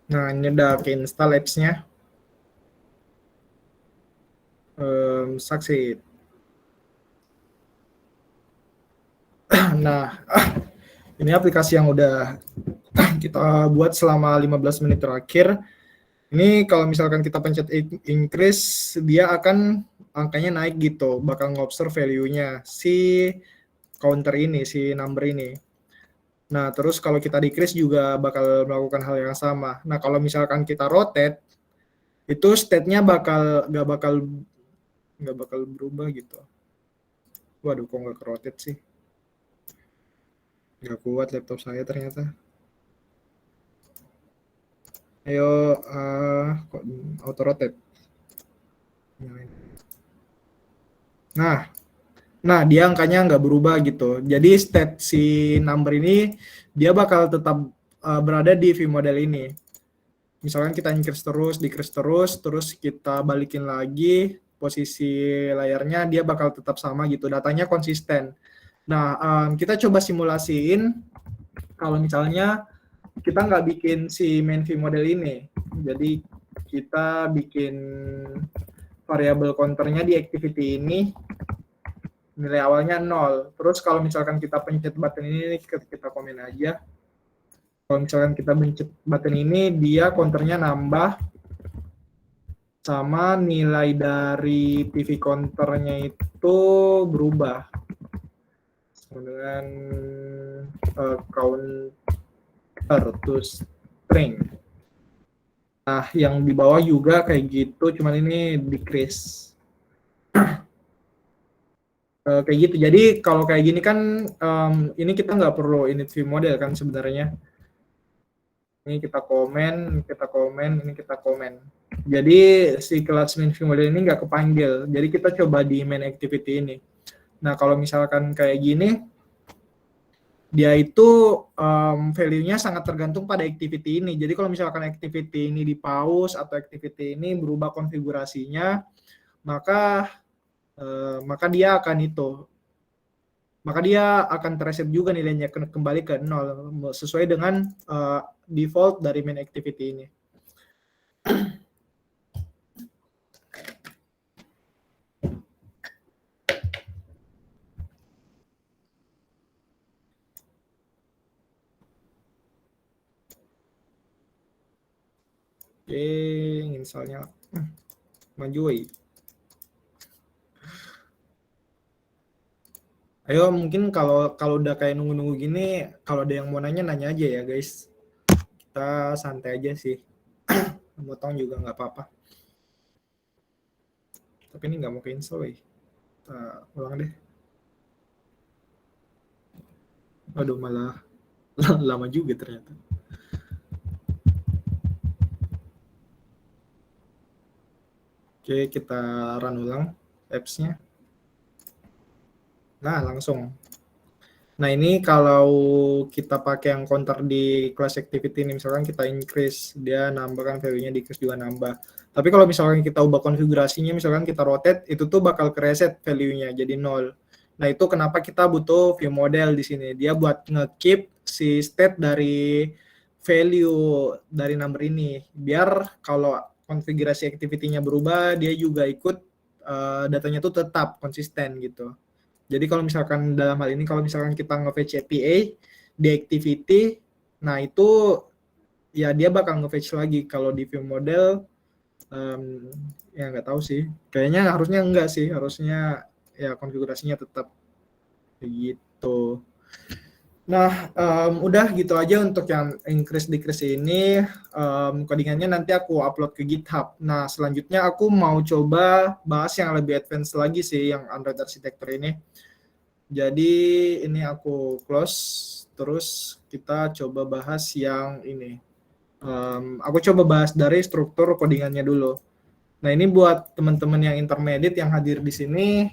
Nah, ini udah ke-install apps-nya. Succeed. Nah, ini aplikasi yang udah kita buat selama 15 menit terakhir. Ini kalau misalkan kita pencet increase, dia akan angkanya naik gitu, bakal nge-observe value-nya si counter ini, si number ini. Nah, terus kalau kita decrease juga bakal melakukan hal yang sama. Nah, kalau misalkan kita rotate, itu state-nya nggak bakal berubah gitu. Waduh, kok nggak ke-rotate sih? Nggak kuat laptop saya ternyata. Ayo, kok auto rotate. Nah, dia angkanya nggak berubah gitu. Jadi state si number ini dia bakal tetap berada di view model ini. Misalkan kita increase terus, decrease terus kita balikin lagi posisi layarnya, dia bakal tetap sama gitu. Datanya konsisten. Nah, kita coba simulasiin kalau misalnya kita nggak bikin si main view model ini. Jadi kita bikin variabel counternya di activity ini, nilai awalnya 0. Terus kalau misalkan kita pencet button ini, kita komen aja. Kalau misalkan kita pencet button ini, dia counternya nambah sama nilai dari PV counternya itu berubah dengan counter to string. Nah, yang di bawah juga kayak gitu, cuman ini decrease. Kayak gitu. Jadi kalau kayak gini kan ini kita nggak perlu init view model kan sebenarnya. Ini kita komen, ini kita komen. Jadi si kelas main view model ini nggak kepanggil. Jadi kita coba di main activity ini. Nah, kalau misalkan kayak gini, dia itu value-nya sangat tergantung pada activity ini. Jadi kalau misalkan activity ini di pause atau activity ini berubah konfigurasinya, maka dia akan terreset juga nilainya kembali ke 0 sesuai dengan default dari main activity ini. Oke, misalnya maju woi. Ayo mungkin kalau kalau udah kayak nunggu-nunggu gini, kalau ada yang mau nanya aja ya guys. Kita santai aja sih. Potong juga nggak apa-apa. Tapi ini nggak mau cancel woi. Kita ulang deh. Aduh malah lama juga ternyata. Oke, kita run ulang apps-nya. Nah, langsung. Nah, ini kalau kita pakai yang counter di class activity ini, misalkan kita increase, dia nambahkan value-nya, decrease juga nambah. Tapi kalau misalkan kita ubah konfigurasinya, misalkan kita rotate, itu tuh bakal kereset value-nya jadi 0. Nah, itu kenapa kita butuh view model di sini. Dia buat nge-keep si state dari value dari number ini. Biar kalau konfigurasi activity-nya berubah, dia juga ikut datanya tuh tetap konsisten gitu. Jadi kalau misalkan dalam hal ini, kalau misalkan kita nge-fetch API di activity, nah itu ya dia bakal nge-fetch lagi. Kalau di view model, ya nggak tahu sih. Kayaknya harusnya enggak sih, harusnya ya konfigurasinya tetap begitu. Nah, udah gitu aja untuk yang increase-decrease ini. Codingannya nanti aku upload ke GitHub. Nah, selanjutnya aku mau coba bahas yang lebih advance lagi sih, yang Android Architecture ini. Jadi, ini aku close, terus kita coba bahas yang ini. Aku coba bahas dari struktur codingannya dulu. Nah, ini buat teman-teman yang intermediate yang hadir di sini,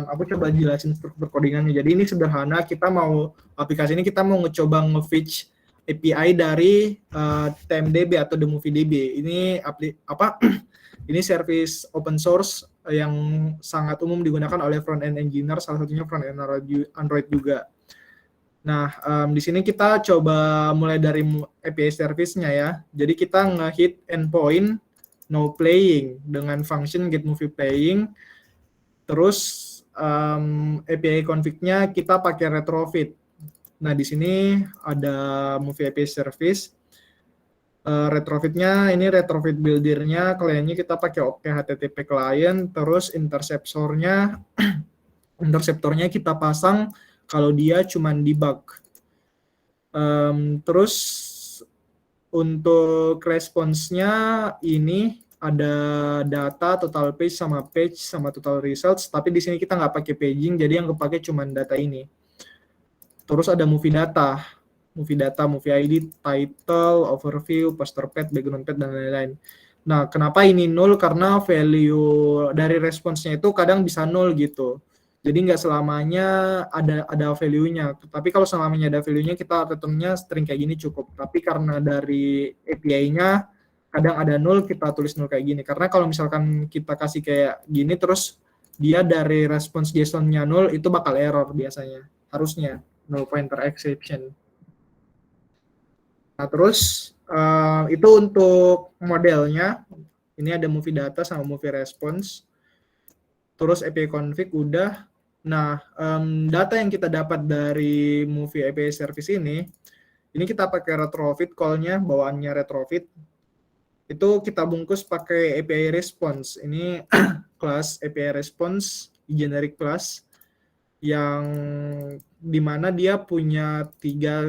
aku coba jelasin struktur codingannya. Jadi ini sederhana, kita mau aplikasi ini kita mau ngecoba nge-fetch API dari TMDB atau The Movie DB. Ini ini service open source yang sangat umum digunakan oleh front-end engineer, salah satunya front-end Android juga. Nah, di sini kita coba mulai dari API service-nya ya. Jadi kita nge-hit endpoint no playing dengan function get movie playing. Terus API config-nya kita pakai retrofit. Nah, di sini ada movie API service. Retrofitnya ini retrofit builder-nya, kliennya kita pakai HTTP client, terus interceptornya kita pasang kalau dia cuman debug. Terus untuk response-nya ini ada data, total page sama total results, tapi di sini kita nggak pakai paging, jadi yang kepake cuma data ini. Terus ada movie data, movie ID, title, overview, poster pad, background pad, dan lain-lain. Nah, kenapa ini nol? Karena value dari response-nya itu kadang bisa nol gitu. Jadi nggak selamanya ada value-nya. Tapi kalau selamanya ada value-nya, kita return-nya string kayak gini cukup. Tapi karena dari API-nya kadang ada nol, kita tulis nol kayak gini. Karena kalau misalkan kita kasih kayak gini, terus dia dari response JSON-nya nol, itu bakal error biasanya. Harusnya, no pointer exception. Nah, terus itu untuk modelnya. Ini ada movie data sama movie response. Terus API config udah. Nah, data yang kita dapat dari movie API service ini kita pakai retrofit call-nya, bawaannya retrofit. Itu kita bungkus pakai API response. Ini kelas API response, generic class, yang dimana dia punya tiga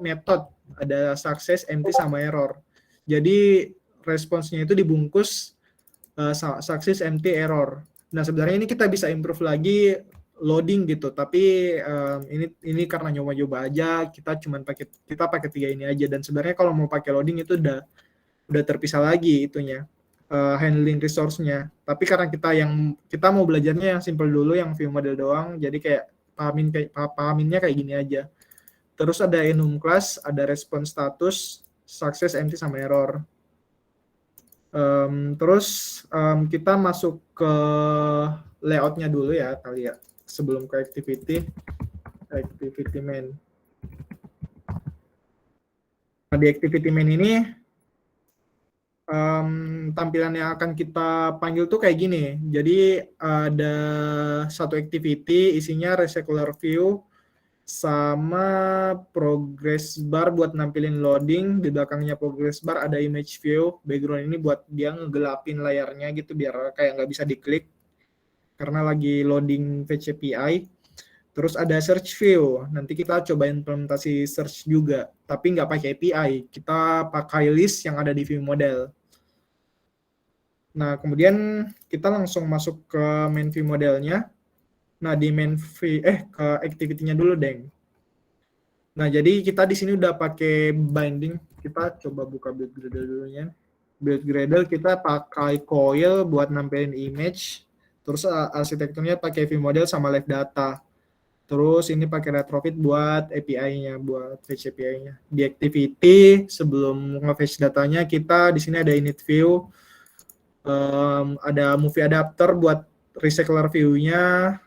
metode. Ada success, empty, sama error. Jadi, responsnya itu dibungkus success, empty, error. Nah, sebenarnya ini kita bisa improve lagi loading gitu, tapi ini karena nyoba-nyoba aja, kita pakai 3 ini aja. Dan sebenarnya kalau mau pakai loading itu udah terpisah lagi itunya, handling resource-nya. Tapi karena kita mau belajarnya yang simple dulu, yang view model doang, jadi kayak pahaminnya kayak gini aja. Terus ada enum class, ada response status, success, empty, sama error. Terus kita masuk ke layout-nya dulu ya kali ya, sebelum ke activity main. Nah, di activity main ini tampilan yang akan kita panggil tuh kayak gini. Jadi ada satu activity isinya resecular view sama progress bar buat nampilin loading. Di belakangnya progress bar ada image view. Background ini buat dia ngegelapin layarnya gitu biar kayak nggak bisa diklik karena lagi loading Fetch API. Terus ada search view. Nanti kita coba implementasi search juga, tapi nggak pakai API. Kita pakai list yang ada di view model. Nah, kemudian kita langsung masuk ke main view modelnya. Nah, di main view, ke activity-nya dulu, Deng. Nah, jadi kita di sini udah pakai binding. Kita coba buka build gradle dulunya. Build gradle kita pakai coil buat nampilin image. Terus arsitekturnya pakai view model sama live data. Terus ini pakai retrofit buat API-nya, buat fetch API-nya. Di activity sebelum nge-fetch datanya kita di sini ada init view, ada movie adapter buat recycler view-nya.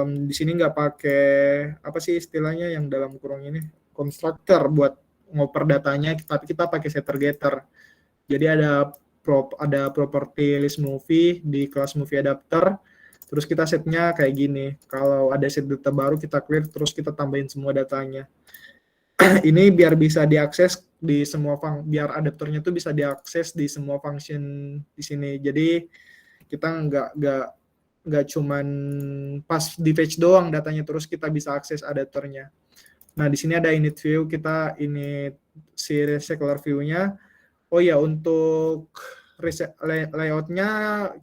Di sini nggak pakai apa sih istilahnya yang dalam kurung ini constructor buat ngoper datanya, tapi kita pakai setter getter. Jadi ada property list movie di kelas movie adapter. Terus kita setnya kayak gini. Kalau ada set data baru kita clear, terus kita tambahin semua datanya. Ini biar bisa diakses di semua biar adapternya tuh bisa diakses di semua function di sini. Jadi kita nggak cuman pas di fetch doang datanya, terus kita bisa akses adapternya. Nah, di sini ada init view, kita init si recycler view-nya. Oh ya, untuk layoutnya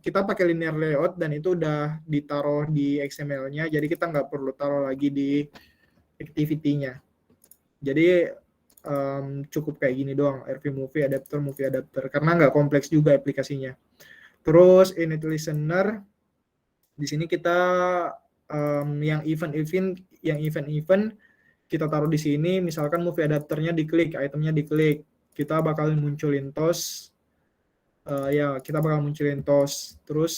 kita pakai linear layout dan itu udah ditaruh di XML-nya, jadi kita nggak perlu taruh lagi di activity-nya. Jadi cukup kayak gini doang, RV movie adapter, karena nggak kompleks juga aplikasinya. Terus init listener, di sini kita yang event kita taruh di sini. Misalkan movie adapternya diklik, itemnya diklik, kita bakal munculin toast. Kita bakal munculin toast. Terus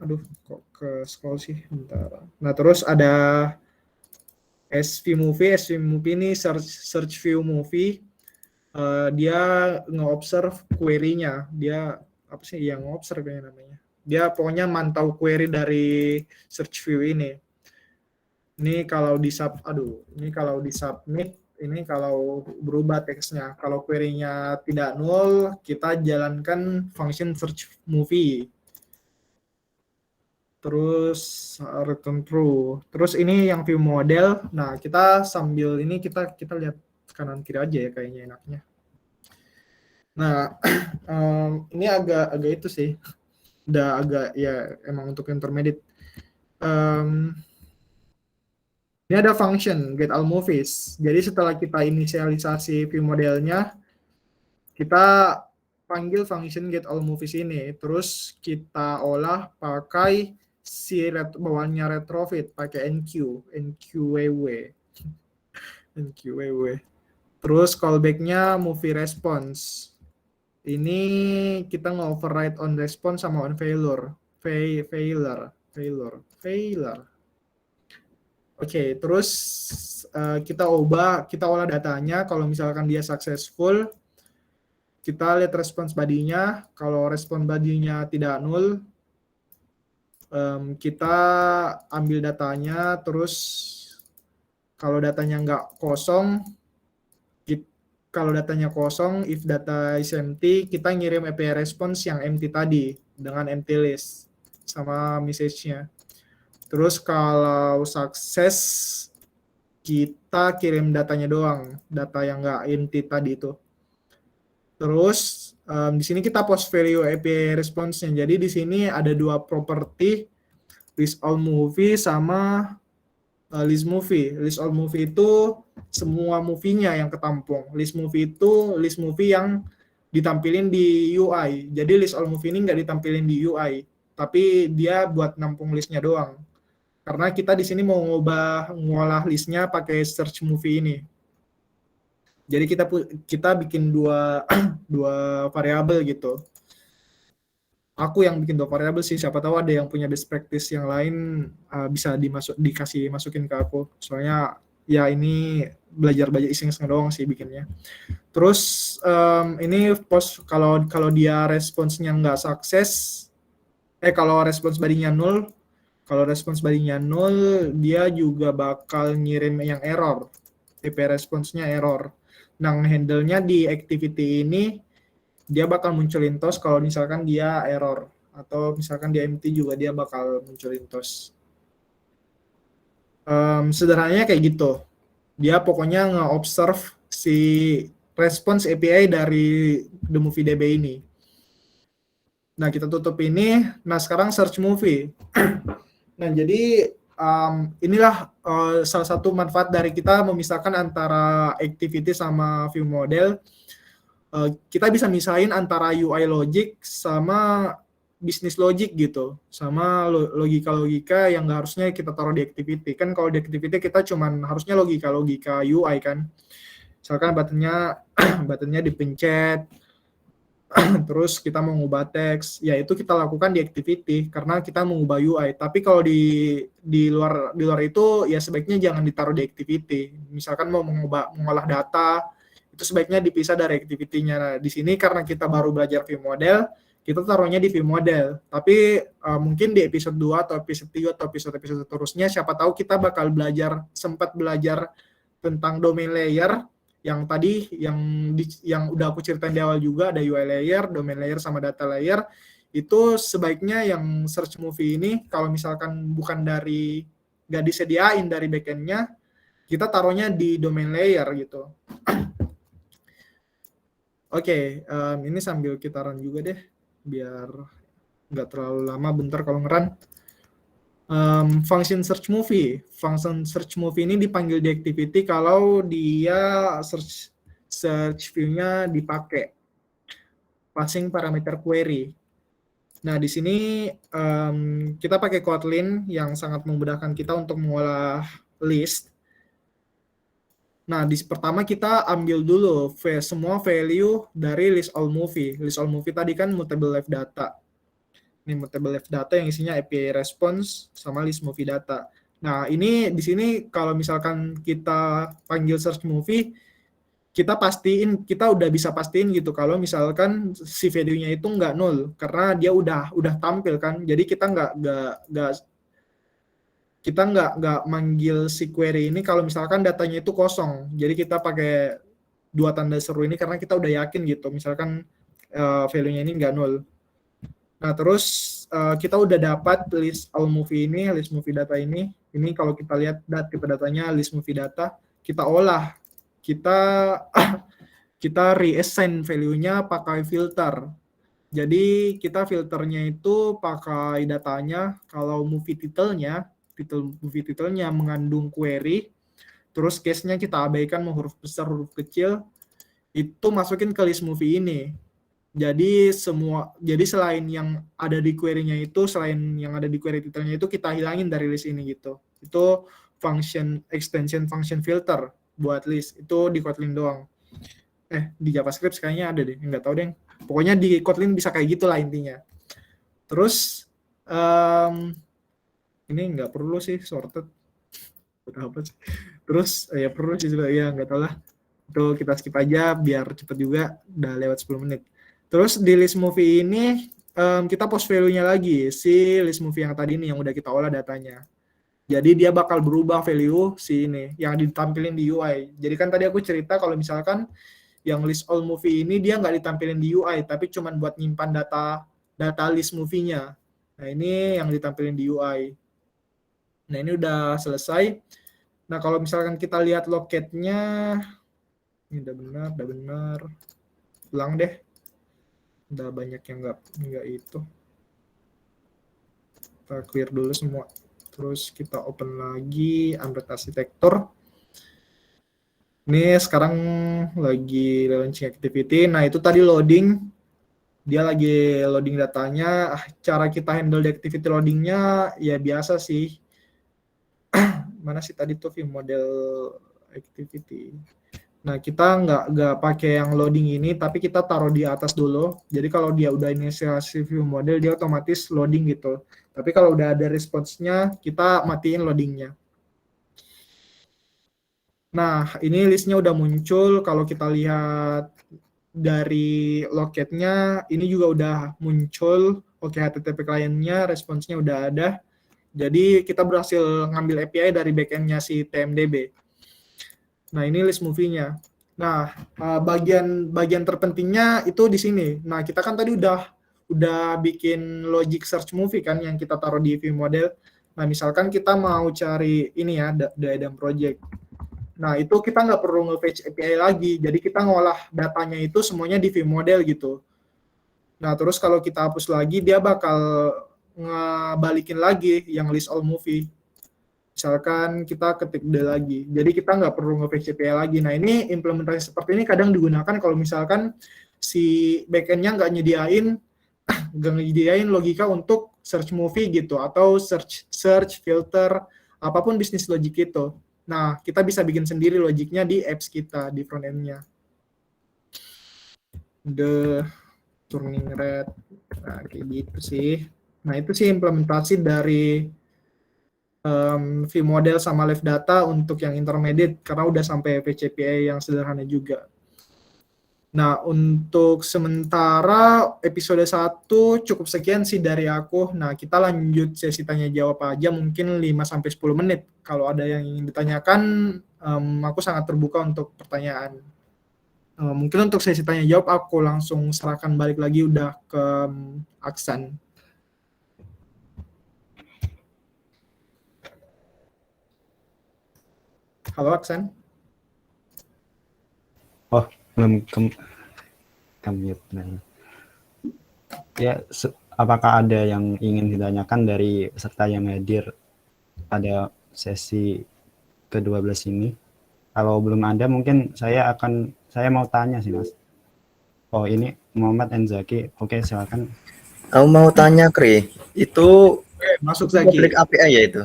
aduh kok ke scroll sih, bentar. Nah, terus ada SV movie ini search view movie. Dia nge-observe query-nya. Dia apa sih yang nge-observe kayaknya namanya. Dia pokoknya mantau query dari search view ini. Ini kalau di submit, ini kalau berubah teksnya. Kalau query-nya tidak null, kita jalankan function search movie. Terus return true. Terus ini yang view model. Nah, kita sambil ini kita lihat kanan kiri aja ya kayaknya enaknya. Nah, ini agak itu sih. Udah agak ya emang untuk intermediate. Ini ada function get all movies. Jadi setelah kita inisialisasi view modelnya, kita panggil function get all movies ini. Terus kita olah pakai si bawaannya retrofit, pakai NQWW. Terus callback-nya movie response. Ini kita nge-override on response sama on failure. Oke, terus kita olah datanya. Kalau misalkan dia successful, kita lihat response body-nya. Kalau response body-nya tidak null, kita ambil datanya. Terus kalau datanya nggak kosong, if data is empty, kita ngirim API response yang empty tadi dengan empty list sama message-nya. Terus kalau sukses, kita kirim datanya doang, data yang nggak empty tadi itu. Terus di sini kita post value API response-nya. Jadi di sini ada dua property, list all movie sama list movie. List all movie itu semua movie-nya yang ketampung. List movie itu list movie yang ditampilin di UI. Jadi list all movie ini nggak ditampilin di UI, tapi dia buat nampung listnya doang. Karena kita di sini mau ngolah listnya pakai search movie ini. Jadi kita bikin dua variabel gitu. Aku yang bikin dua variabel sih, siapa tahu ada yang punya best practice yang lain bisa masukin ke aku. Soalnya ya ini belajar iseng-iseng doang sih bikinnya. Terus ini post kalau dia responsnya nggak sukses, kalau respons body-nya null, Kalau response bodynya 0, dia juga bakal ngirim yang error. API response-nya error. Nah, handle-nya di activity ini, dia bakal munculin toast kalau misalkan dia error. Atau misalkan di empty juga dia bakal munculin toast. Sederhananya kayak gitu. Dia pokoknya nge-observe si response API dari The Movie DB ini. Nah, kita tutup ini. Nah, sekarang search movie. Nah, jadi inilah salah satu manfaat dari kita memisahkan antara activity sama view model. Kita bisa misahin antara UI logic sama business logic gitu, sama logika-logika yang nggak harusnya kita taruh di activity. Kan kalau di activity kita cuman harusnya logika-logika UI kan. Misalkan buttonnya dipencet, terus kita mau mengubah teks, ya itu kita lakukan di activity karena kita mengubah UI. Tapi kalau di luar itu ya sebaiknya jangan ditaruh di activity. Misalkan mau mengolah data, itu sebaiknya dipisah dari activity-nya. Nah, di sini karena kita baru belajar view model, kita taruhnya di view model. Tapi mungkin di episode 2 atau episode 3 atau episode seterusnya, siapa tahu kita bakal sempat belajar tentang domain layer yang tadi yang udah aku ceritain di awal juga, ada UI layer, domain layer sama data layer. Itu sebaiknya yang search movie ini kalau misalkan nggak disediain dari backend-nya, kita taruhnya di domain layer gitu. Oke, ini sambil kita run juga deh biar nggak terlalu lama, bentar kalau nge-run. Function search movie ini dipanggil di activity kalau dia search view-nya dipakai passing parameter query. Nah, di sini kita pakai Kotlin yang sangat memudahkan kita untuk mengolah list. Nah, pertama kita ambil dulu semua value dari list all movie. List all movie tadi kan mutable live data. Ini mutable live data yang isinya API response sama list movie data. Nah, ini di sini kalau misalkan kita panggil search movie, kita udah bisa pastiin gitu kalau misalkan si value-nya itu nggak nol karena dia udah tampil kan. Jadi kita nggak manggil si query ini kalau misalkan datanya itu kosong. Jadi kita pakai 2 tanda seru ini karena kita udah yakin gitu misalkan value-nya ini nggak nol. Nah, terus kita udah dapat list all movie ini, list movie data ini. Ini kalau kita lihat tipe datanya list movie data, kita olah. Kita reassign value-nya pakai filter. Jadi kita filternya itu pakai datanya kalau title movie titelnya mengandung query, terus case-nya kita abaikan mau huruf besar, huruf kecil, itu masukin ke list movie ini. Jadi selain yang ada di query-nya itu, selain yang ada di query titelnya itu kita hilangin dari list ini gitu. Itu extension function filter buat list. Itu di Kotlin doang. Di JavaScript kayaknya ada deh, enggak tahu deh. Pokoknya di Kotlin bisa kayak gitulah intinya. Terus ini enggak perlu sih sorted. Udah apa sih? Terus ya perlu sih juga ya, enggak tahu lah. Itu kita skip aja biar cepet juga, udah lewat 10 menit. Terus di list movie ini kita post value-nya lagi, si list movie yang tadi ini yang udah kita olah datanya. Jadi dia bakal berubah value si ini yang ditampilin di UI. Jadi kan tadi aku cerita kalau misalkan yang list all movie ini dia nggak ditampilin di UI, tapi cuman buat nyimpan data list movie-nya. Nah, ini yang ditampilin di UI. Nah, ini udah selesai. Nah, kalau misalkan kita lihat locate-nya, ini udah benar. Ulang deh. Udah banyak yang nggak itu. Kita clear dulu semua. Terus kita open lagi Android Architecture. Ini sekarang lagi launching activity. Nah, itu tadi loading. Dia lagi loading datanya. Cara kita handle di activity loadingnya ya biasa sih. Mana sih tadi tuh view model activity. Nah, kita nggak pakai yang loading ini, tapi kita taruh di atas dulu. Jadi kalau dia udah inisiasi view model, dia otomatis loading gitu. Tapi kalau udah ada response-nya, kita matiin loading-nya. Nah, ini list-nya udah muncul. Kalau kita lihat dari locate-nya, ini juga udah muncul. Oke, HTTP client-nya, response-nya udah ada. Jadi kita berhasil ngambil API dari backend-nya si TMDB. Nah, ini list movie-nya. Nah, bagian terpentingnya itu di sini. Nah, kita kan tadi udah bikin logic search movie kan yang kita taruh di view model. Nah, misalkan kita mau cari ini ya, diagram project. Nah, itu kita nggak perlu nge-fetch API lagi. Jadi kita ngolah datanya itu semuanya di view model gitu. Nah, terus kalau kita hapus lagi, dia bakal ngebalikin lagi yang list all movie. Misalkan kita ketik D lagi. Jadi kita nggak perlu nge-fetch API lagi. Nah, ini implementasi seperti ini kadang digunakan kalau misalkan si backend-nya nggak nyediain logika untuk search movie gitu, atau search filter, apapun bisnis logik itu. Nah, kita bisa bikin sendiri logiknya di apps kita, di front end-nya. The turning red. Nah, kayak gitu sih. Nah, itu sih implementasi dari view model sama live data untuk yang intermediate, karena udah sampai PCPA yang sederhana juga. Nah, untuk sementara episode 1 cukup sekian sih dari aku. Nah, kita lanjut sesi tanya jawab aja, mungkin 5-10 menit. Kalau ada yang ingin ditanyakan, aku sangat terbuka untuk pertanyaan. Mungkin untuk sesi tanya jawab aku langsung serahkan balik lagi udah ke Aksan. Halo Aksan. Oh, belum mute. Ya, apakah ada yang ingin ditanyakan dari peserta yang hadir pada sesi ke-12 ini? Kalau belum ada, mungkin saya mau tanya sih, Mas. Oh, ini Muhammad Enzaki. Oke, silakan. Aku mau tanya, Kri. Itu Masuk Zaki. public API ya itu?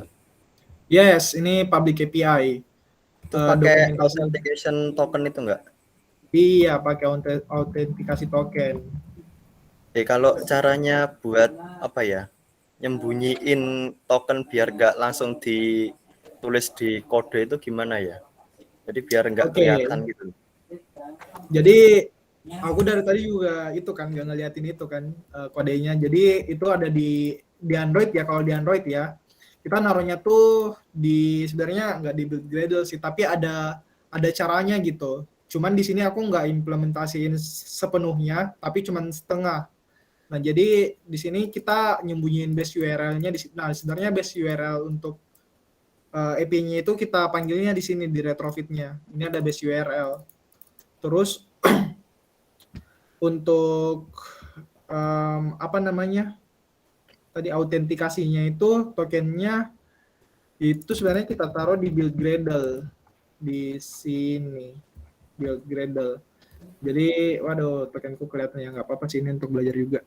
Yes, ini public API. Itu pakai authentication token itu enggak? Iya, pakai autentikasi token. Kalau caranya buat apa ya? Nyembunyiin token biar enggak langsung ditulis di kode itu gimana ya? Jadi biar enggak kelihatan gitu. Jadi aku dari tadi juga itu kan nggak ngeliatin itu kan kodenya. Jadi itu ada di Android ya. Kalau di Android ya, kita naruhnya tuh sebenarnya nggak di build Gradle sih, tapi ada caranya gitu. Cuman di sini aku nggak implementasiin sepenuhnya, tapi cuman setengah. Nah, jadi di sini kita nyembunyiin base URL-nya di sini. Nah, sebenarnya base URL untuk API-nya itu kita panggilnya di sini di retrofit-nya. Ini ada base URL. Terus untuk apa namanya? Tadi autentikasinya itu tokennya itu sebenarnya kita taruh di build Gradle di sini. Build Gradle. Jadi, waduh, tokenku kelihatannya nggak apa-apa sih ini untuk belajar juga.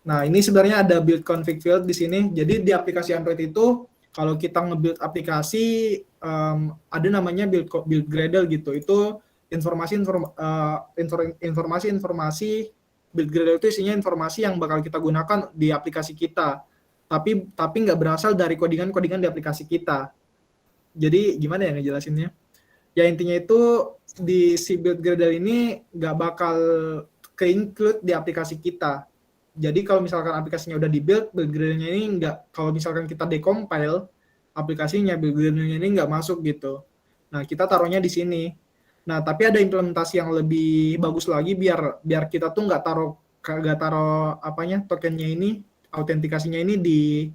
Nah, ini sebenarnya ada build config field di sini. Jadi di aplikasi Android itu kalau kita nge-build aplikasi ada namanya build Gradle gitu. Itu informasi build Gradle itu isinya informasi yang bakal kita gunakan di aplikasi kita. Tapi nggak berasal dari codingan-codingan di aplikasi kita. Jadi gimana ya ngejelasinnya? Ya intinya itu di si build Gradle ini nggak bakal ke-include di aplikasi kita. Jadi kalau misalkan aplikasinya udah di-build, build Gradle-nya ini nggak, kalau misalkan kita decompile aplikasinya, build Gradle-nya ini nggak masuk gitu. Nah, kita taruhnya di sini. Nah, tapi ada implementasi yang lebih bagus lagi biar kita tuh nggak taruh apanya tokennya ini, autentikasinya ini di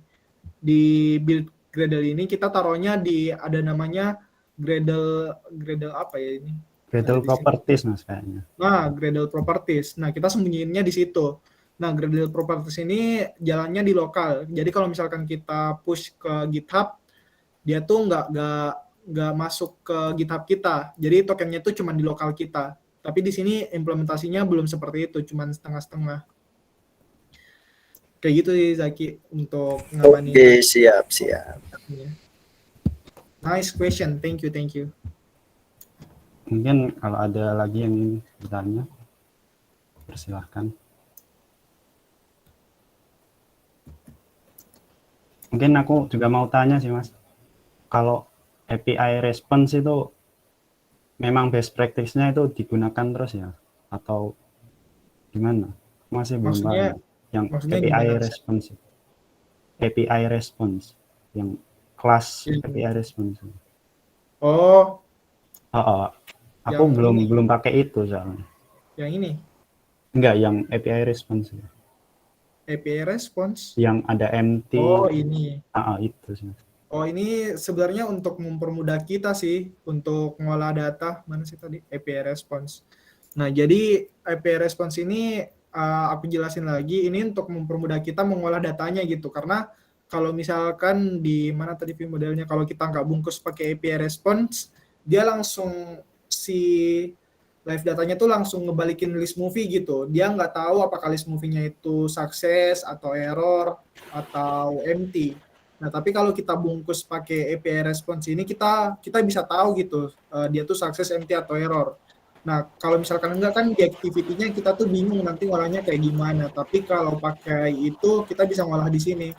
build Gradle ini, kita taruhnya di ada namanya Gradle apa ya ini? Gradle properties, Mas, kayaknya. Nah, Gradle properties. Nah, kita sembunyiinnya di situ. Nah, Gradle properties ini jalannya di lokal. Jadi kalau misalkan kita push ke GitHub, dia tuh nggak masuk ke GitHub kita. Jadi tokennya tuh cuma di lokal kita. Tapi di sini implementasinya belum seperti itu, cuma setengah-setengah. Kayak gitu sih Zaki untuk ngamanin. Oke, siap. Nice question, thank you. Mungkin kalau ada lagi yang ingin bertanya, persilahkan. Mungkin aku juga mau tanya sih, Mas. Kalau API response itu memang best practice-nya itu digunakan terus ya? Atau gimana? Masih belum paham. Yang API gimana? response. API response. yang kelas Iya. API response. Oh, Aku Yang ini. belum pakai itu soalnya. yang ini Enggak, yang API response. API response. Yang ada MT. Oh, ini. Itu sih. Oh, ini sebenarnya untuk mempermudah kita sih untuk ngolah data. Mana sih tadi? API response. Nah, jadi API response ini aku jelasin lagi, ini untuk mempermudah kita mengolah datanya gitu. Karena kalau misalkan di mana tadi view modelnya, kalau kita nggak bungkus pakai API response, dia langsung si live datanya tuh langsung ngebalikin list movie gitu. Dia nggak tahu apakah list movie-nya itu sukses atau error atau empty. Nah, tapi kalau kita bungkus pakai API response ini kita bisa tahu gitu dia tuh sukses, empty atau error. Nah, kalau misalkan enggak kan di activity-nya kita tuh bingung nanti ngolahnya kayak gimana. Tapi kalau pakai itu kita bisa ngolah di sini.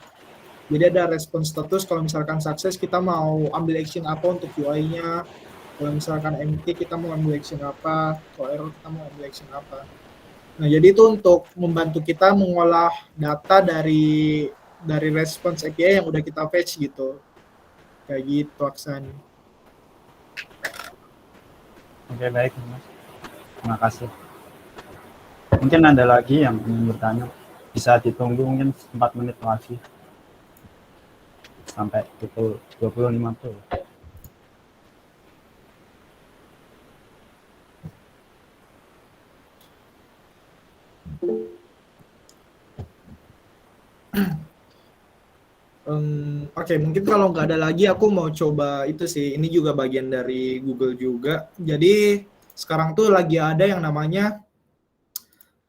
Jadi ada response status kalau misalkan sukses kita mau ambil action apa untuk UI-nya. Kalau misalkan empty kita mau ambil action apa, kalau error kita mau ambil action apa. Nah, jadi itu untuk membantu kita mengolah data dari response API yang udah kita fetch gitu. Kayak gitu, Aksan. Oke, baik, Mas. Terima kasih. Mungkin ada lagi yang ingin bertanya. Bisa ditunggu mungkin 4 menit lagi. Sampai pukul 20.50. Oke, mungkin kalau nggak ada lagi aku mau coba itu sih. Ini juga bagian dari Google juga. Jadi sekarang tuh lagi ada yang namanya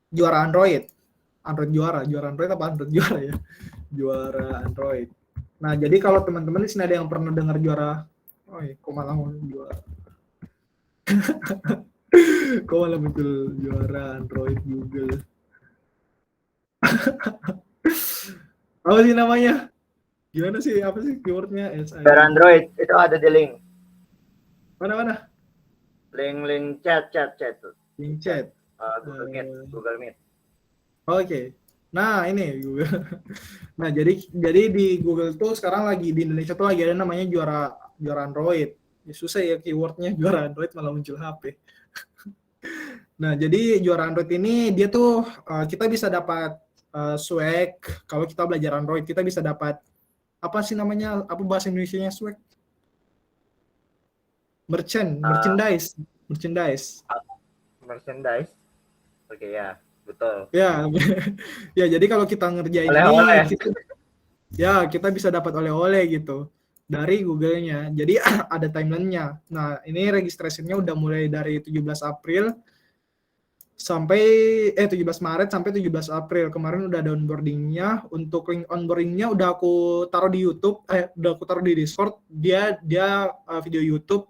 juara Android. Juara Android apa Android juara ya? Juara Android. Nah, jadi kalau teman-teman di sini ada yang pernah dengar juara, kok malah ngomong juara? Kok malah muncul juara Android Google? Apa sih namanya? Gimana sih? Apa sih keywordnya? Juara Android itu ada di link. Mana? Link chat. Link chat. Google Meet. Oke. Nah, ini Google. Nah, jadi di Google tuh sekarang lagi di Indonesia tuh lagi ada namanya juara Android. Ya, susah ya keywordnya juara Android malah muncul HP. Nah, jadi juara Android ini dia tuh kita bisa dapat swag. Kalau kita belajar Android kita bisa dapat apa sih namanya? Apa bahasa Indonesianya swag? Merchandise. Oke, ya, betul. Ya, ya jadi kalau kita ngerjain Oleh-oleh. ini, kita bisa dapat oleh-oleh gitu dari Google-nya. Jadi ada timeline-nya. Nah, ini registrasinya udah mulai dari 17 April sampai 17 Maret sampai 17 April. Kemarin udah ada onboarding-nya. Untuk link onboarding-nya udah aku taruh di YouTube, udah aku taruh di Discord. Dia video YouTube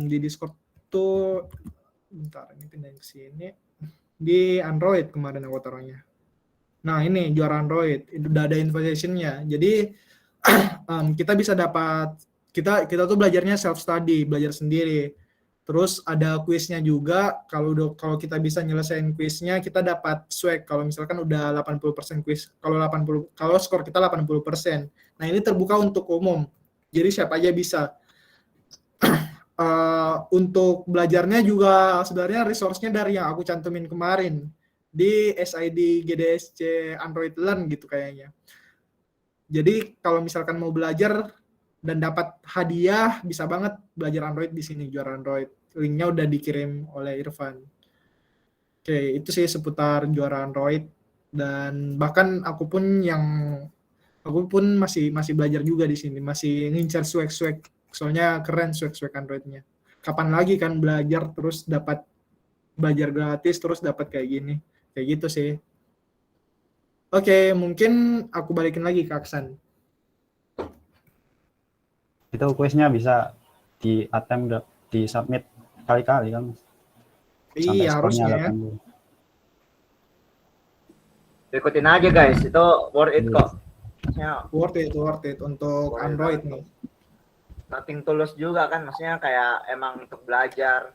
di Discord tuh bentar ini pindahin ke sini. Di Android kemarin aku taruhnya. Nah, ini juara Android. Itu udah ada invitation-nya. Jadi kita bisa dapat kita tuh belajarnya self study, belajar sendiri. Terus ada kuisnya juga. Kalau kita bisa nyelesain kuisnya, kita dapat swag. Kalau misalkan udah 80% kuis. Kalau skor kita 80%. Nah, ini terbuka untuk umum. Jadi siapa aja bisa. Untuk belajarnya juga sebenarnya resource-nya dari yang aku cantumin kemarin di SID GDSC Android Learn gitu kayaknya. Jadi kalau misalkan mau belajar dan dapat hadiah bisa banget belajar Android di sini juara Android. Linknya udah dikirim oleh Irfan. Oke, itu sih seputar juara Android dan bahkan aku pun masih belajar juga di sini, masih ngincar swag. Soalnya keren swag Android-nya. Kapan lagi kan belajar terus dapat belajar gratis terus dapat kayak gini. Kayak gitu sih. Oke, mungkin aku balikin lagi ke Aksan. Itu kuisnya bisa di attempt, di submit kali-kali kan? Iya, harusnya ya. Ikutin aja guys, itu worth it kok. Ya, worth it untuk Android nih. Nothing tulus juga kan, maksudnya kayak emang untuk belajar,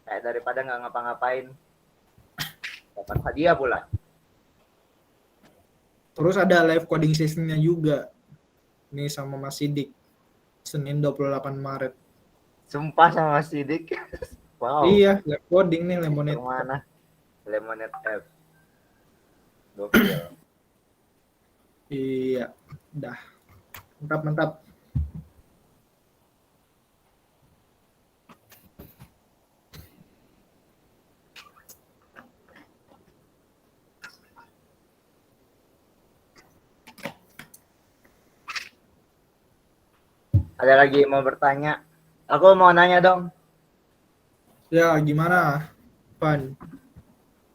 kayak daripada nggak ngapa-ngapain, dapat hadiah pula. Terus ada live coding session-nya juga. Ini sama Mas Sidik. Senin 28 Maret. Sumpah sama Mas Sidik. Wow. Iya, lab coding nih Lemonade. Kemana? Lemonade App. Gokil. Iya, dah. Mantap. Ada lagi mau bertanya? Aku mau nanya dong. Ya, gimana, Pan?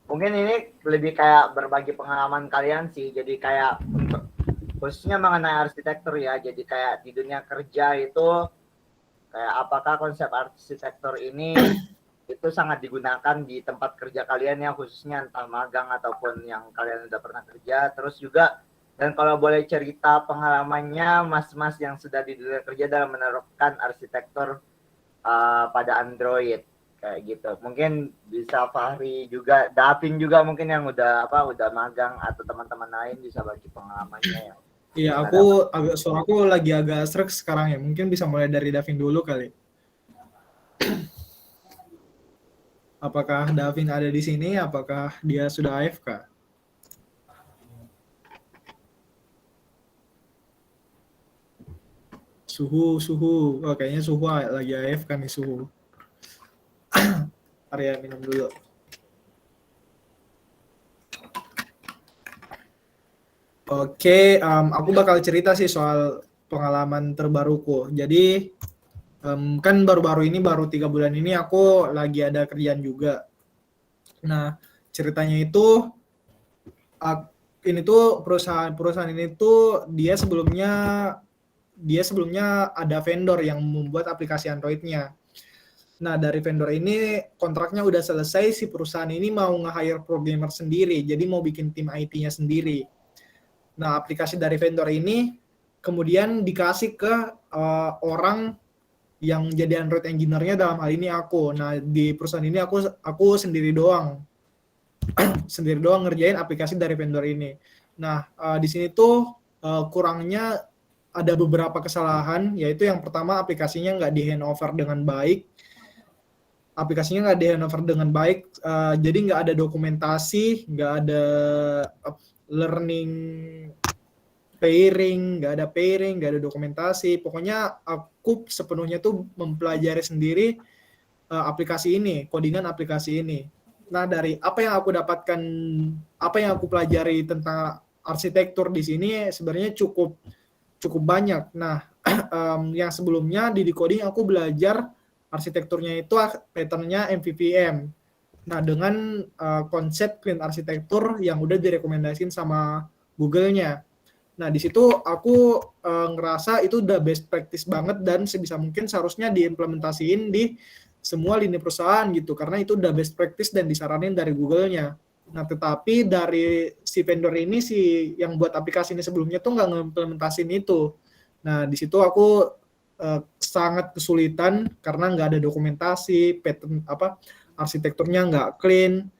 Mungkin ini lebih kayak berbagi pengalaman kalian sih. Jadi kayak untuk khususnya mengenai arsitektur ya. Jadi kayak di dunia kerja itu kayak apakah konsep arsitektur ini itu sangat digunakan di tempat kerja kalian ya, khususnya entah magang ataupun yang kalian udah pernah kerja. Terus juga, dan kalau boleh cerita pengalamannya mas-mas yang sudah di dunia kerja dalam menerapkan arsitektur pada Android kayak gitu. Mungkin bisa Fahri juga, Davin juga mungkin yang udah magang, atau teman-teman lain bisa bagi pengalamannya ya. Iya, suaraku lagi agak serak sekarang ya. Mungkin bisa mulai dari Davin dulu kali. Apakah Davin ada di sini? Apakah dia sudah AFK? Suhu. Oh, kayaknya Suhu lagi AFK nih Suhu. Arya minum dulu. Oke, aku bakal cerita sih soal pengalaman terbaruku. Jadi kan baru-baru ini, baru 3 bulan ini aku lagi ada kerjaan juga. Nah, ceritanya itu ini tuh perusahaan ini tuh dia sebelumnya ada vendor yang membuat aplikasi Android-nya. Nah, dari vendor ini kontraknya udah selesai, si perusahaan ini mau nge-hire programmer sendiri, jadi mau bikin tim IT-nya sendiri. Nah, aplikasi dari vendor ini kemudian dikasih ke orang yang jadi Android engineer-nya, dalam hal ini aku. Nah, di perusahaan ini aku sendiri doang. Sendiri doang ngerjain aplikasi dari vendor ini. Nah, di sini tuh kurangnya ada beberapa kesalahan, yaitu yang pertama aplikasinya nggak di handover dengan baik. Jadi nggak ada dokumentasi, nggak ada learning pairing, nggak ada dokumentasi. Pokoknya aku sepenuhnya tuh mempelajari sendiri aplikasi ini, codingan aplikasi ini. Nah, dari apa yang aku pelajari tentang arsitektur di sini sebenarnya cukup banyak. Nah, yang sebelumnya di decoding aku belajar arsitekturnya itu patternnya MVVM. Nah, dengan konsep clean arsitektur yang udah direkomendasiin sama Google-nya. Nah, di situ aku ngerasa itu udah best practice banget, dan sebisa mungkin seharusnya diimplementasiin di semua lini perusahaan gitu, karena itu udah best practice dan disaranin dari Google-nya. Nah, tetapi dari si vendor ini, si yang buat aplikasi ini sebelumnya tuh nggak ngimplementasin itu. Nah, di situ aku sangat kesulitan karena nggak ada dokumentasi, pattern arsitekturnya nggak clean,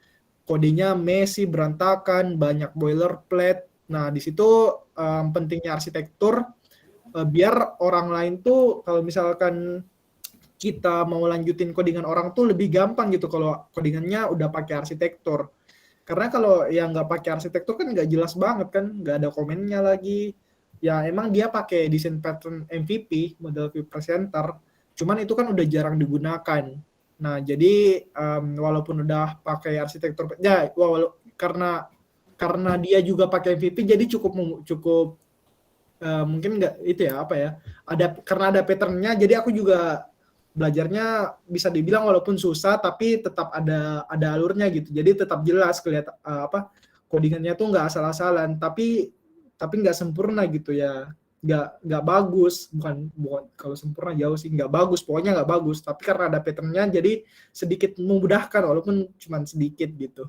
codingnya messy, berantakan, banyak boilerplate. Nah, di situ pentingnya arsitektur biar orang lain tuh kalau misalkan kita mau lanjutin codingan orang tuh lebih gampang gitu kalau codingannya udah pakai arsitektur. Karena kalau yang nggak pakai arsitektur kan nggak jelas banget kan, nggak ada komennya lagi. Ya emang dia pakai desain pattern MVP, model view presenter, cuman itu kan udah jarang digunakan. Nah, jadi walaupun udah pakai arsitektur, ya karena dia juga pakai MVP, jadi cukup mungkin nggak itu ya karena ada patternnya, jadi aku juga belajarnya bisa dibilang walaupun susah tapi tetap ada alurnya gitu, jadi tetap jelas kelihatan codingannya tuh nggak asal-asalan, tapi nggak sempurna gitu ya, nggak bagus, bukan kalau sempurna jauh sih, nggak bagus, pokoknya nggak bagus, tapi karena ada patternnya jadi sedikit memudahkan walaupun cuma sedikit gitu.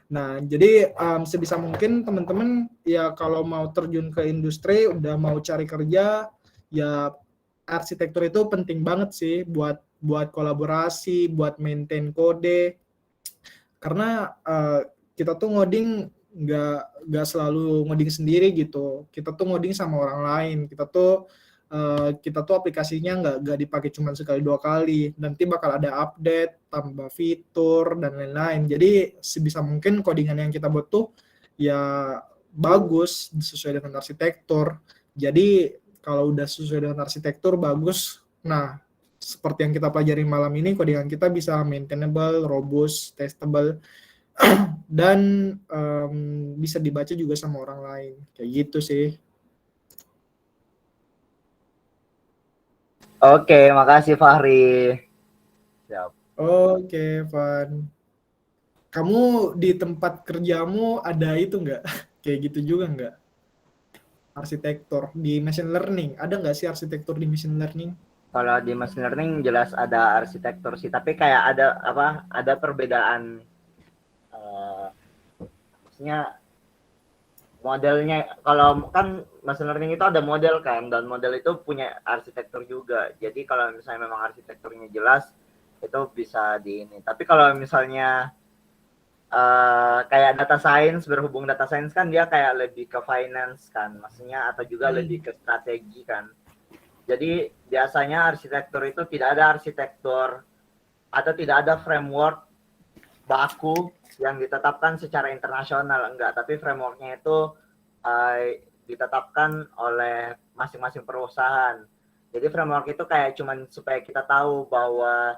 Nah, jadi sebisa mungkin teman-teman ya kalau mau terjun ke industri, udah mau cari kerja, ya arsitektur itu penting banget sih buat kolaborasi, buat maintain kode. Karena kita tuh ngoding nggak selalu ngoding sendiri gitu. Kita tuh ngoding sama orang lain. Kita tuh aplikasinya nggak dipakai cuma sekali dua kali. Nanti bakal ada update, tambah fitur dan lain-lain. Jadi sebisa mungkin codingan yang kita buat tuh ya bagus sesuai dengan arsitektur. Jadi kalau udah sesuai dengan arsitektur bagus. Nah, seperti yang kita pelajari malam ini, codingan kita bisa maintainable, robust, testable, dan bisa dibaca juga sama orang lain. Kayak gitu sih. Oke, makasih Fahri. Siap. Oke, Van. Kamu di tempat kerjamu ada itu nggak? Kayak gitu juga nggak? Arsitektur di machine learning. Ada nggak sih arsitektur di machine learning? Kalau di machine learning jelas ada arsitektur sih, tapi kayak ada perbedaan maksudnya modelnya. Kalau kan machine learning itu ada model kan, dan model itu punya arsitektur juga. Jadi kalau misalnya memang arsitekturnya jelas itu bisa di ini. Tapi kalau misalnya kayak data science, berhubung data science kan dia kayak lebih ke finance kan, maksudnya, atau juga lebih ke strategi kan. Jadi biasanya arsitektur itu tidak ada arsitektur atau tidak ada framework baku yang ditetapkan secara internasional, enggak, tapi frameworknya itu ditetapkan oleh masing-masing perusahaan. Jadi framework itu kayak cuman supaya kita tahu bahwa